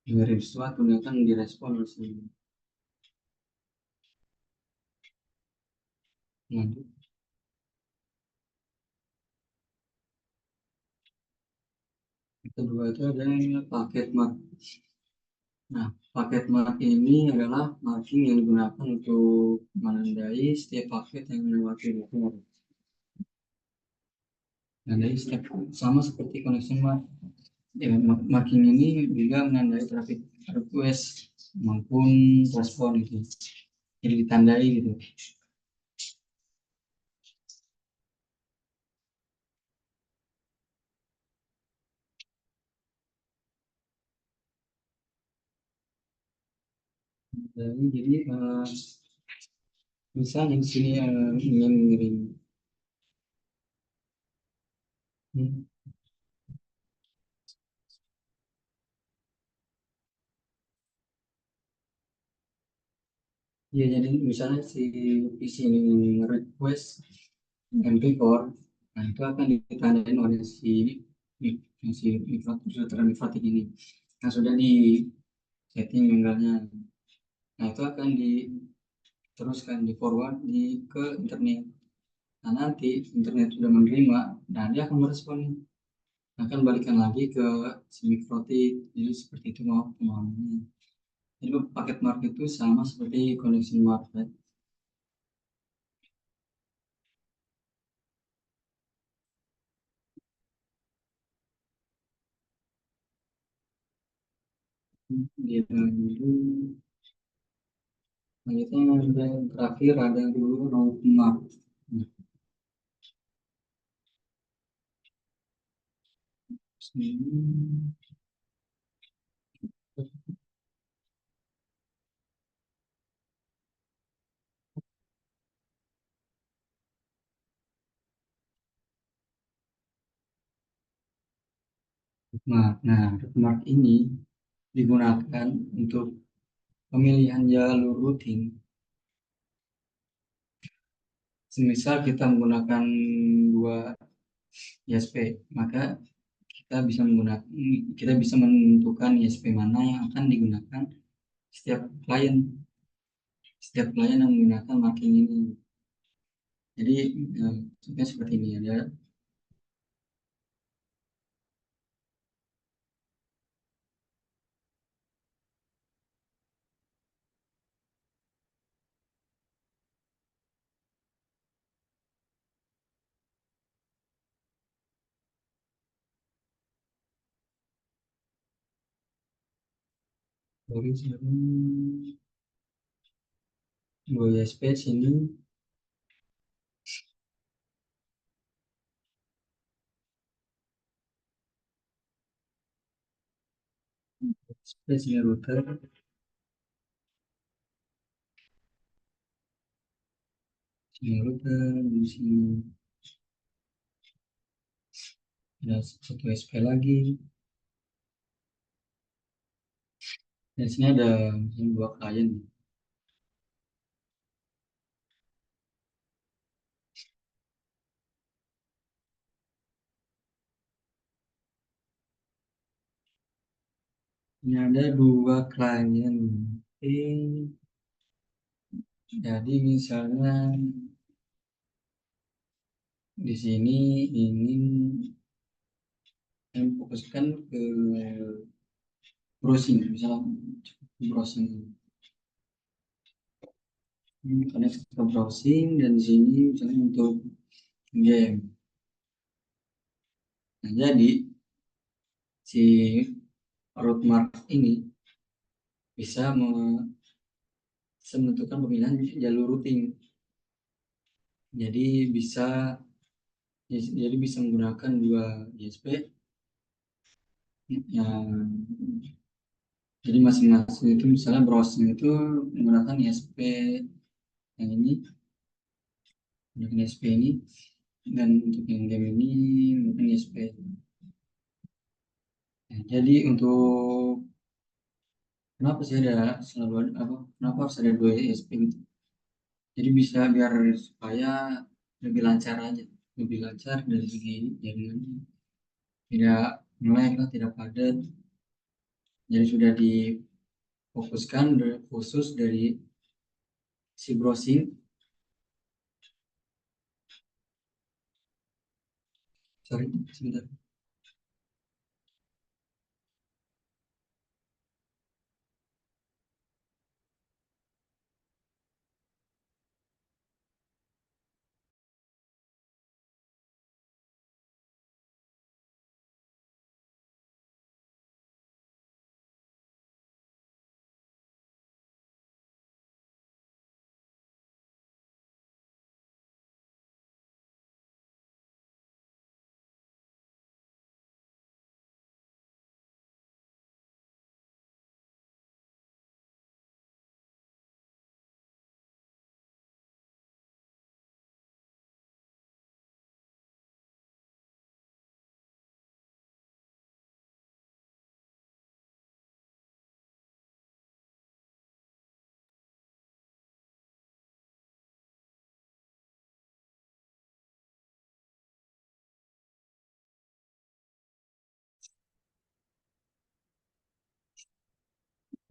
mengirim sesuatu dia akan direspon langsung. Nah, kedua itu ada paket mark. Nah, paket mark ini adalah marking yang digunakan untuk menandai setiap paket yang melewati router. Menandai setiap sama seperti connection mark. Ya, marking ini juga menandai traffic request maupun respon itu. Jadi ditandai gitu. Jadi misalnya di sini ingin mengirim ya, jadi misalnya si PC ini request MP4, nah itu akan ditandain oleh si mikrotik ini. Nah, sudah di setting tanggalnya. Nah, itu akan diteruskan di forward ke internet. Nah, nanti internet sudah menerima, dan dia akan merespon, akan balikan lagi ke si mikrotik. Jadi seperti itu mau pemahamannya. Jadi paket mark itu sama seperti connection mark, ya. Dia dulu, selanjutnya ada yang terakhir, ada dulu roadmap. Nah, sini. Nah, roadmap ini digunakan untuk pemilihan jalur rutin. Semisal kita menggunakan dua ISP, maka kita bisa menentukan ISP mana yang akan digunakan setiap klien setiap klien yang menggunakan marking ini. Jadi contohnya seperti ini, ada dari sini dua ISP sini, ISP sini router, di sini ada satu ISP lagi, dan sini ada dua klien. Ini ada dua klien. Jadi misalnya di sini ingin fokuskan ke browsing, misalnya browsing, karena ke browsing, dan di sini misalnya untuk game. Nah, jadi si roadmap ini bisa menentukan pemilihan jalur routing. Jadi bisa menggunakan dua ISP yang, jadi masing-masing itu misalnya browsing itu menggunakan ISP yang ini, menggunakan ISP ini, dan untuk yang game ini menggunakan ISP. Nah, jadi untuk kenapa sih kenapa harus ada dua ISP gitu? Jadi bisa biar supaya lebih lancar aja, lebih lancar dari segi jaringannya, tidak ngelag lah, tidak padat. Jadi sudah difokuskan khusus dari si browsing. Sorry, sebentar.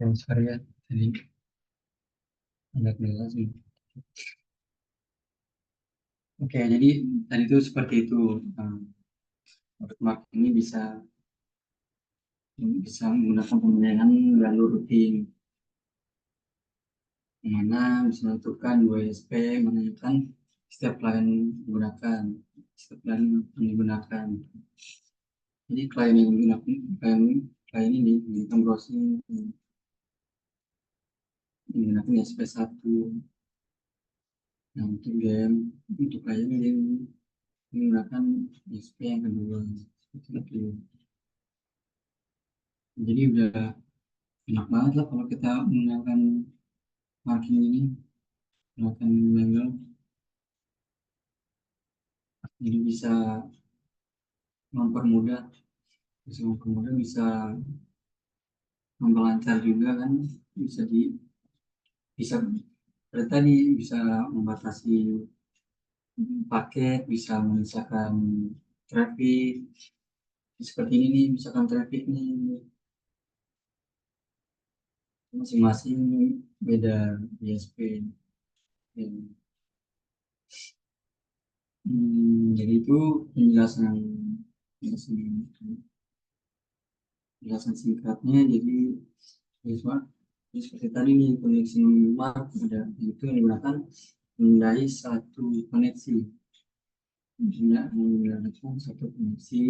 yang sorry ya, tadi ada kendala sih. Oke, jadi tadi itu seperti itu. Watermark ini bisa menggunakan pemilihan jalur routing, yang mana bisa menentukan dua ISP, menanyakan setiap klien menggunakan, setiap klien yang digunakan. Jadi klien yang menggunakan klien ini menggunakan browsing menggunakan ISP1. Nah, untuk game, untuk klien yang menggunakan ISP yang kedua, seperti itu. Jadi udah enak banget lah kalau kita menggunakan marking ini, menggunakan Mangle. Jadi bisa mempermudah, bisa memperlancar juga kan, bisa seperti tadi bisa membatasi paket, bisa memisahkan traffic. Seperti ini nih, misalkan traffic nih masing-masing beda ISP. Jadi itu penjelasan penjelasan singkatnya. Jadi smart, seperti tadi nih koneksi mark ada itu yang digunakan menandai satu koneksi, menggunakan satu koneksi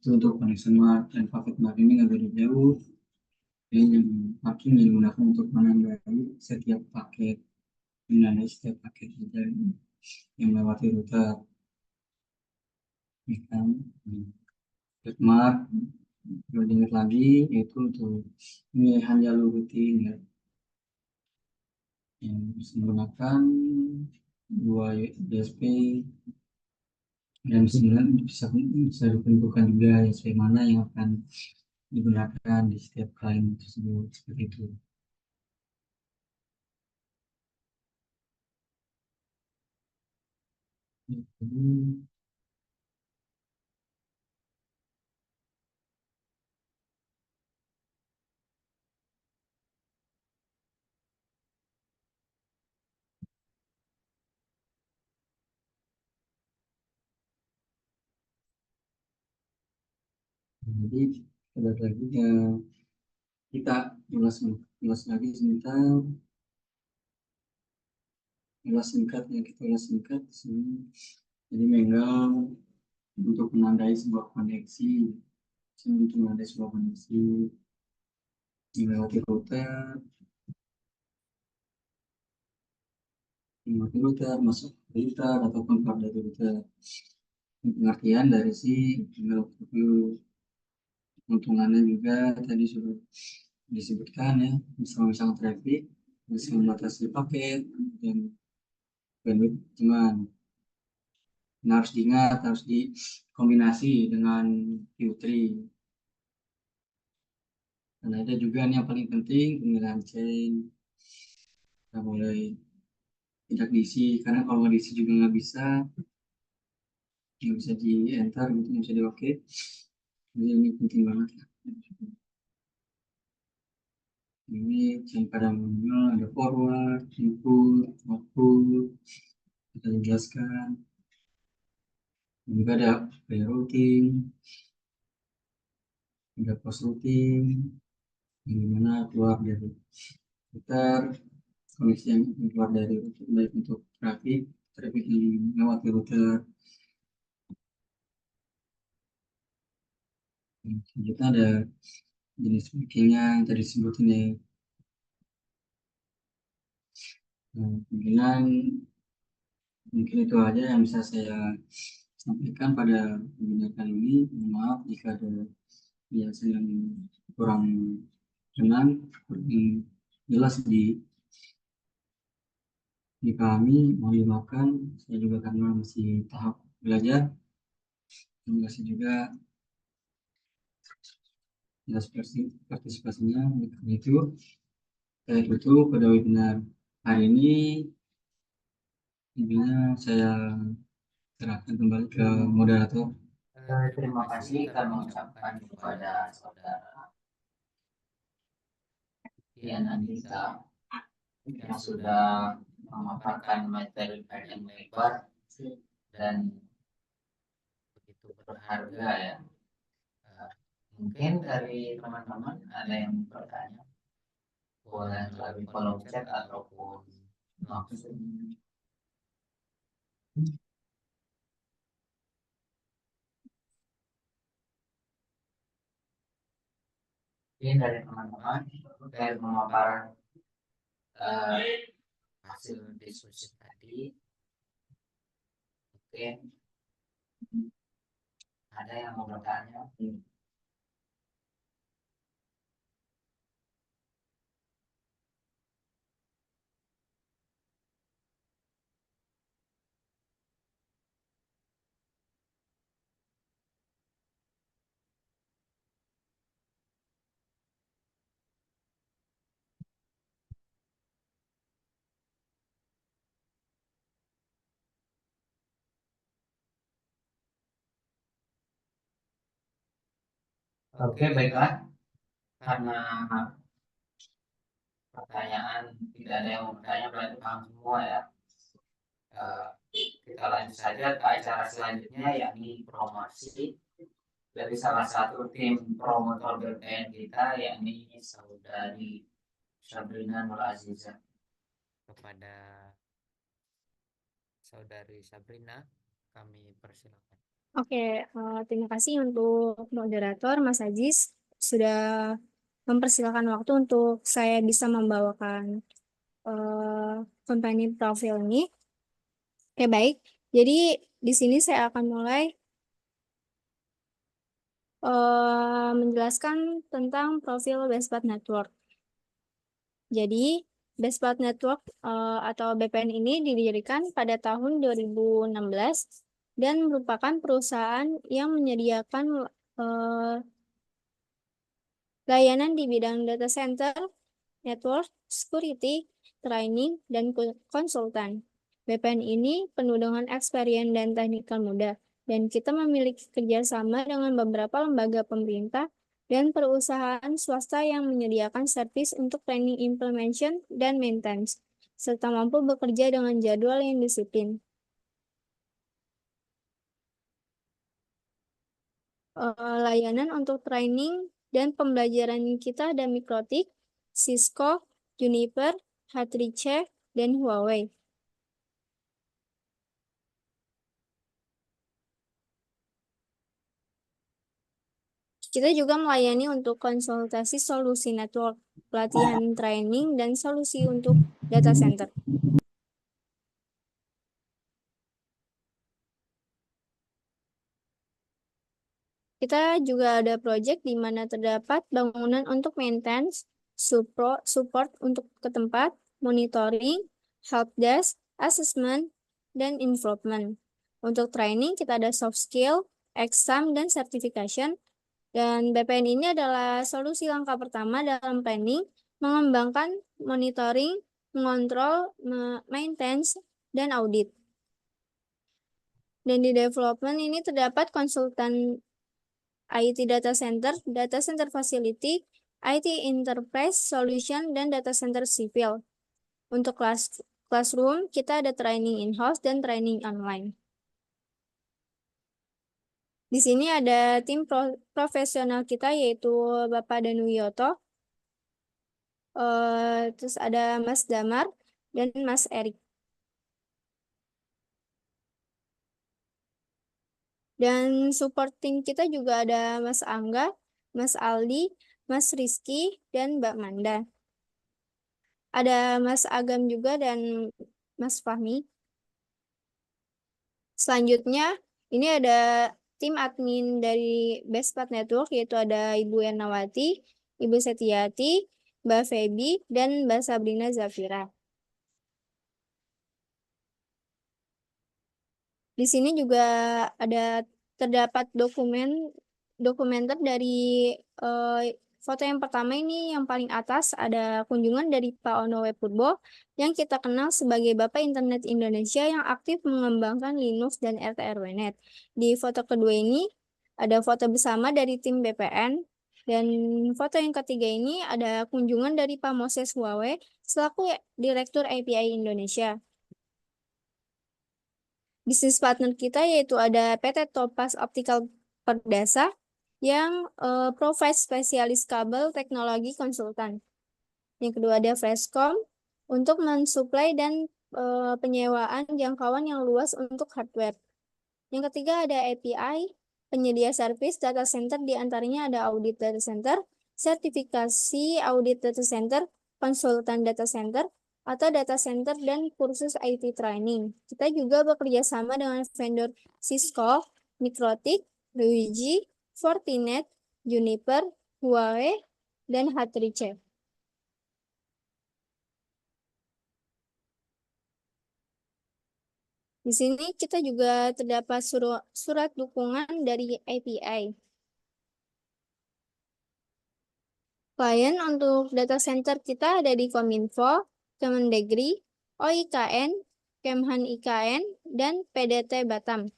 itu untuk koneksi mark, dan paket mark ini nggak beda jauh. Yang marking yang digunakan untuk menandai setiap paket, saja yang melewati router, ya kan. Mark perlu diingat lagi, yaitu untuk pemilihan jalur routing ya, yang bisa menggunakan dua DSP, dan bisa ditentukan juga ISP mana yang akan digunakan di setiap klien tersebut, seperti itu. Jadi ada lagi ya, kita ulas lagi sebentar, ulas singkat ya, kita ulas singkat di sini. Jadi Mangle untuk menandai sebuah koneksi, melewati router, masuk router ataupun keluar dari router. Pengertian dari si Mangle overview. Keuntungannya juga tadi sudah disebutkan ya, bisa memisahkan traffic, bisa membatasi paket, dan bandwidth. Cuman harus diingat, harus dikombinasi dengan Q3. Dan ada juga nih yang paling penting, pemilihan chain. Kita boleh tidak diisi, karena kalau nggak diisi juga nggak bisa di enter gitu, nggak bisa di oke. Jadi ini penting banget ya. Ini chain pada manual, ada forward, input, output, kita jelaskan. Juga ada pre-routing, ada post-routing, yang mana keluar dari router, koneksi yang keluar dari router, baik untuk traffic yang lewat router. Selanjutnya ada jenis makingnya yang tadi disebutin ya. Mungkin itu aja yang bisa saya sampaikan pada webinar kali ini. Maaf jika ada biasa yang kurang kurang jelas dipahami, mau dimakan. Saya juga karena masih tahap belajar. Terima kasih juga atas partisipasinya. Itu saya tutup pada webinar hari ini. Intinya saya serahkan kembali ke moderator. Terima kasih kami ucapkan kepada saudara Andika yang sudah memaparkan materi panjang lebar dan begitu berharga ya. Mungkin dari teman-teman ada yang bertanya, boleh melalui kolom chat ataupun langsung. Ini dari teman-teman dari pemaparan hasil diskusi tadi. mungkin ada yang mau bertanya. Oke, baiklah. Karena pertanyaan tidak ada yang bertanya, berarti paham semua ya. Kita lanjut saja ke acara selanjutnya, yakni promosi dari salah satu tim promotor BPN kita, yakni saudari Sabrina Nur Aziza. Kepada saudari Sabrina kami persilakan. Oke, terima kasih untuk moderator Mas Ajis sudah mempersilakan waktu untuk saya bisa membawakan company profil ini. Oke, baik. Jadi di sini saya akan mulai menjelaskan tentang profil Bestpat Network. Jadi Bestpat Network atau BPN ini didirikan pada tahun 2016 dan merupakan perusahaan yang menyediakan layanan di bidang data center, network, security, training, dan konsultan. BPN ini penuh dengan experience dan teknikal mudah, dan kita memiliki kerjasama dengan beberapa lembaga pemerintah dan perusahaan swasta yang menyediakan servis untuk training implementation dan maintenance, serta mampu bekerja dengan jadwal yang disiplin. Layanan untuk training dan pembelajaran kita ada Mikrotik, Cisco, Juniper, H3C, dan Huawei. Kita juga melayani untuk konsultasi solusi network, pelatihan training, dan solusi untuk data center. Kita juga ada proyek di mana terdapat bangunan untuk maintenance, support untuk ke tempat, monitoring, help desk, assessment, dan improvement. Untuk training kita ada soft skill, exam, dan certification. Dan BPN ini adalah solusi langkah pertama dalam planning, mengembangkan monitoring, mengontrol, maintenance, dan audit. Dan di development ini terdapat konsultan IT Data Center Facility, IT Enterprise Solution, dan Data Center Sipil. Untuk classroom, kita ada training in-house dan training online. Di sini ada tim profesional kita, yaitu Bapak Danuyoto, terus ada Mas Damar, dan Mas Erik. Dan support tim kita juga ada Mas Angga, Mas Aldi, Mas Rizky, dan Mbak Manda. Ada Mas Agam juga dan Mas Fahmi. Selanjutnya, ini ada tim admin dari Bestpat Network, yaitu ada Ibu Ernawati, Ibu Setiati, Mbak Feby, dan Mbak Sabrina Zafira. Di sini juga ada terdapat dokumenter dari foto yang pertama ini, yang paling atas ada kunjungan dari Pak Onowe Purbo yang kita kenal sebagai Bapak Internet Indonesia yang aktif mengembangkan Linux dan RT/RW Net. Di foto kedua ini ada foto bersama dari tim BPN Dan foto yang ketiga ini ada kunjungan dari Pak Moses Huawei selaku Direktur API Indonesia. Bisnis partner kita yaitu ada PT Topaz Optical Perdasa yang provide spesialis kabel teknologi konsultan. Yang kedua ada Freshcom untuk mensuplai dan penyewaan jangkauan yang luas untuk hardware. Yang ketiga ada API, penyedia servis data center, di antaranya ada audit data center, sertifikasi audit data center, konsultan data center, atau data center, dan kursus IT training. Kita juga bekerja sama dengan vendor Cisco, Mikrotik, Luigi, Fortinet, Juniper, Huawei, dan H3C. Di sini kita juga terdapat surat dukungan dari API. Klien untuk data center kita ada di Kominfo, Kemendagri, OIKN, Kemhan IKN, dan PDT Batam.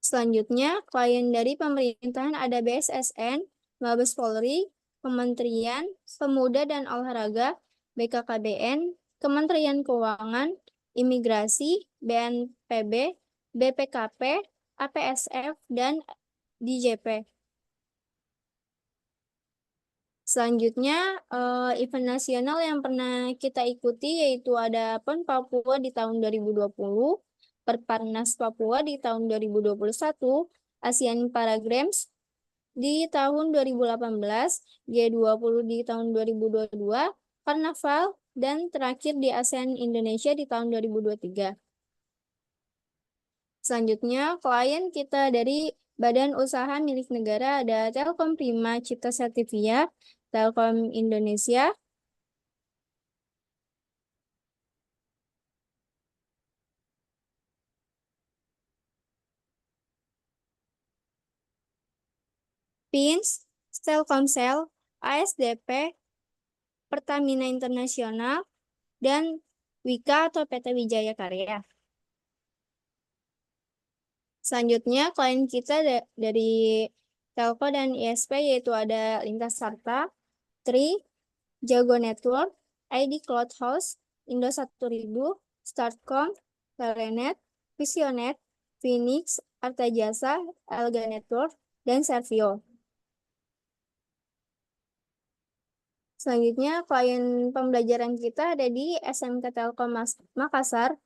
Selanjutnya, klien dari pemerintahan ada BSSN, Mabes Polri, Kementerian Pemuda dan Olahraga, BKKBN, Kementerian Keuangan, Imigrasi, BNPB, BPKP, APSF, dan DJP. Selanjutnya, event nasional yang pernah kita ikuti yaitu ada PON Papua di tahun 2020, Perparnas Papua di tahun 2021, ASEAN Para Games di tahun 2018, G20 di tahun 2022, Karnaval, dan terakhir di ASEAN Indonesia di tahun 2023. Selanjutnya, klien kita dari badan usaha milik negara ada Telkom Prima Cipta Sertivia, Telkom Indonesia, PINS, Telkomsel, ASDP, Pertamina Internasional, dan Wika atau PT Wijaya Karya. Selanjutnya, klien kita dari Telco dan ISP yaitu ada Lintas Sarta, Tri, Jago Network, ID Cloud House, Indo 1000, Startcom, Telenet, Visionet, Phoenix, Artajasa, Elga Network, dan Servio. Selanjutnya, klien pembelajaran kita ada di SMK Telkom Makassar,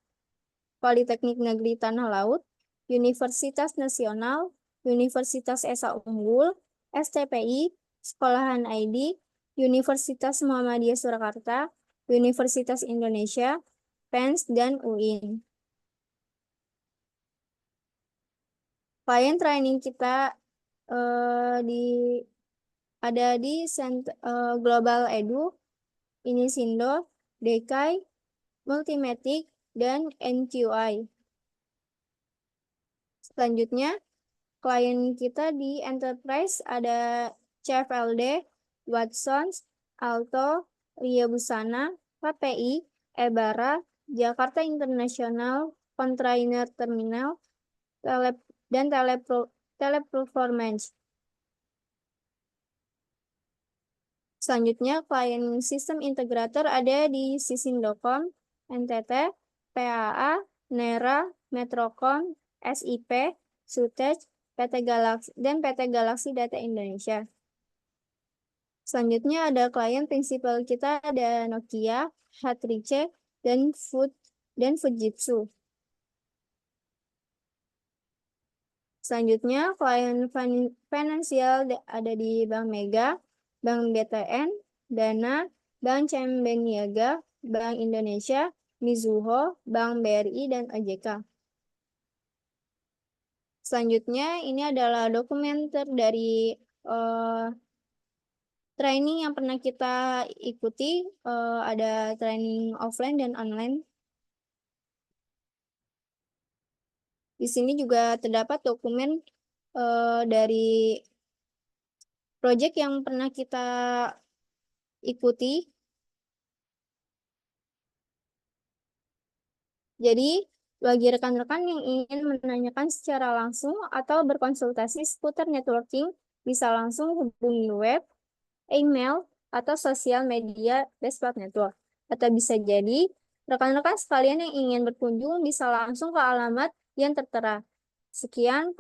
Politeknik Negeri Tanah Laut, Universitas Nasional, Universitas Esa Unggul, STPI, Sekolahan ID, Universitas Muhammadiyah Surakarta, Universitas Indonesia, PENS, dan UIN. Klien training kita ada di Global Edu, Inisindo, Dekai, Multimatic, dan NQI. Selanjutnya, klien kita di Enterprise ada CFLD, Watsons, Alto, Ria Busana, KPI, Ebara, Jakarta International Container Terminal, dan Teleperformance. Selanjutnya, klien sistem integrator ada di Sisindocom, NTT, PAA, NERA, Metrocom, SIP, Sutech, PT Galaxy, dan PT Galaxy Data Indonesia. Selanjutnya ada klien prinsipal kita ada Nokia, H3C, dan Fujitsu. Selanjutnya, klien finansial ada di Bank Mega, Bank BTN, Dana, Bank CMB Niaga, Bank Indonesia, Mizuho, Bank BRI, dan OJK. Selanjutnya, ini adalah dokumenter dari training yang pernah kita ikuti, ada training offline dan online. Di sini juga terdapat dokumen dari proyek yang pernah kita ikuti. Jadi, bagi rekan-rekan yang ingin menanyakan secara langsung atau berkonsultasi seputar networking, bisa langsung hubungi web, email, atau sosial media Bespat Network. Atau bisa jadi, rekan-rekan sekalian yang ingin berkunjung bisa langsung ke alamat yang tertera. Sekian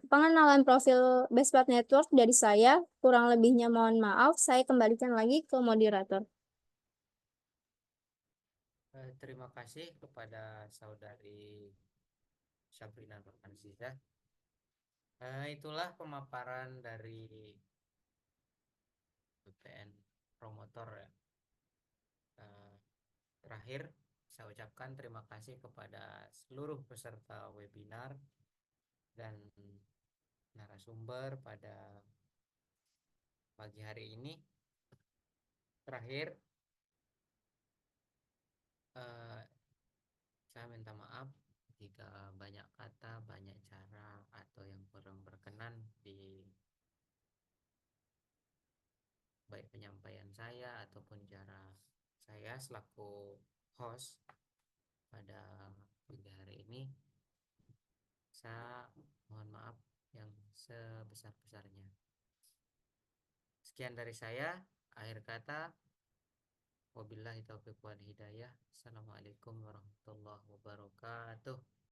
pengenalan profil Bespat Network dari saya. Kurang lebihnya mohon maaf, saya kembalikan lagi ke moderator. Terima kasih kepada saudari Sabrina Nurhanziza. Itulah pemaparan dari BPN promotor ya. Terakhir, saya ucapkan terima kasih kepada seluruh peserta webinar dan narasumber pada pagi hari ini. Terakhir, saya minta maaf jika banyak kata, banyak cara, atau yang kurang berkenan di baik penyampaian saya ataupun cara saya selaku host pada pagi hari ini. Saya mohon maaf yang sebesar-besarnya. Sekian dari saya. Akhir kata, wabillahi taufiq wal hidayah. Assalamualaikum warahmatullahi wabarakatuh.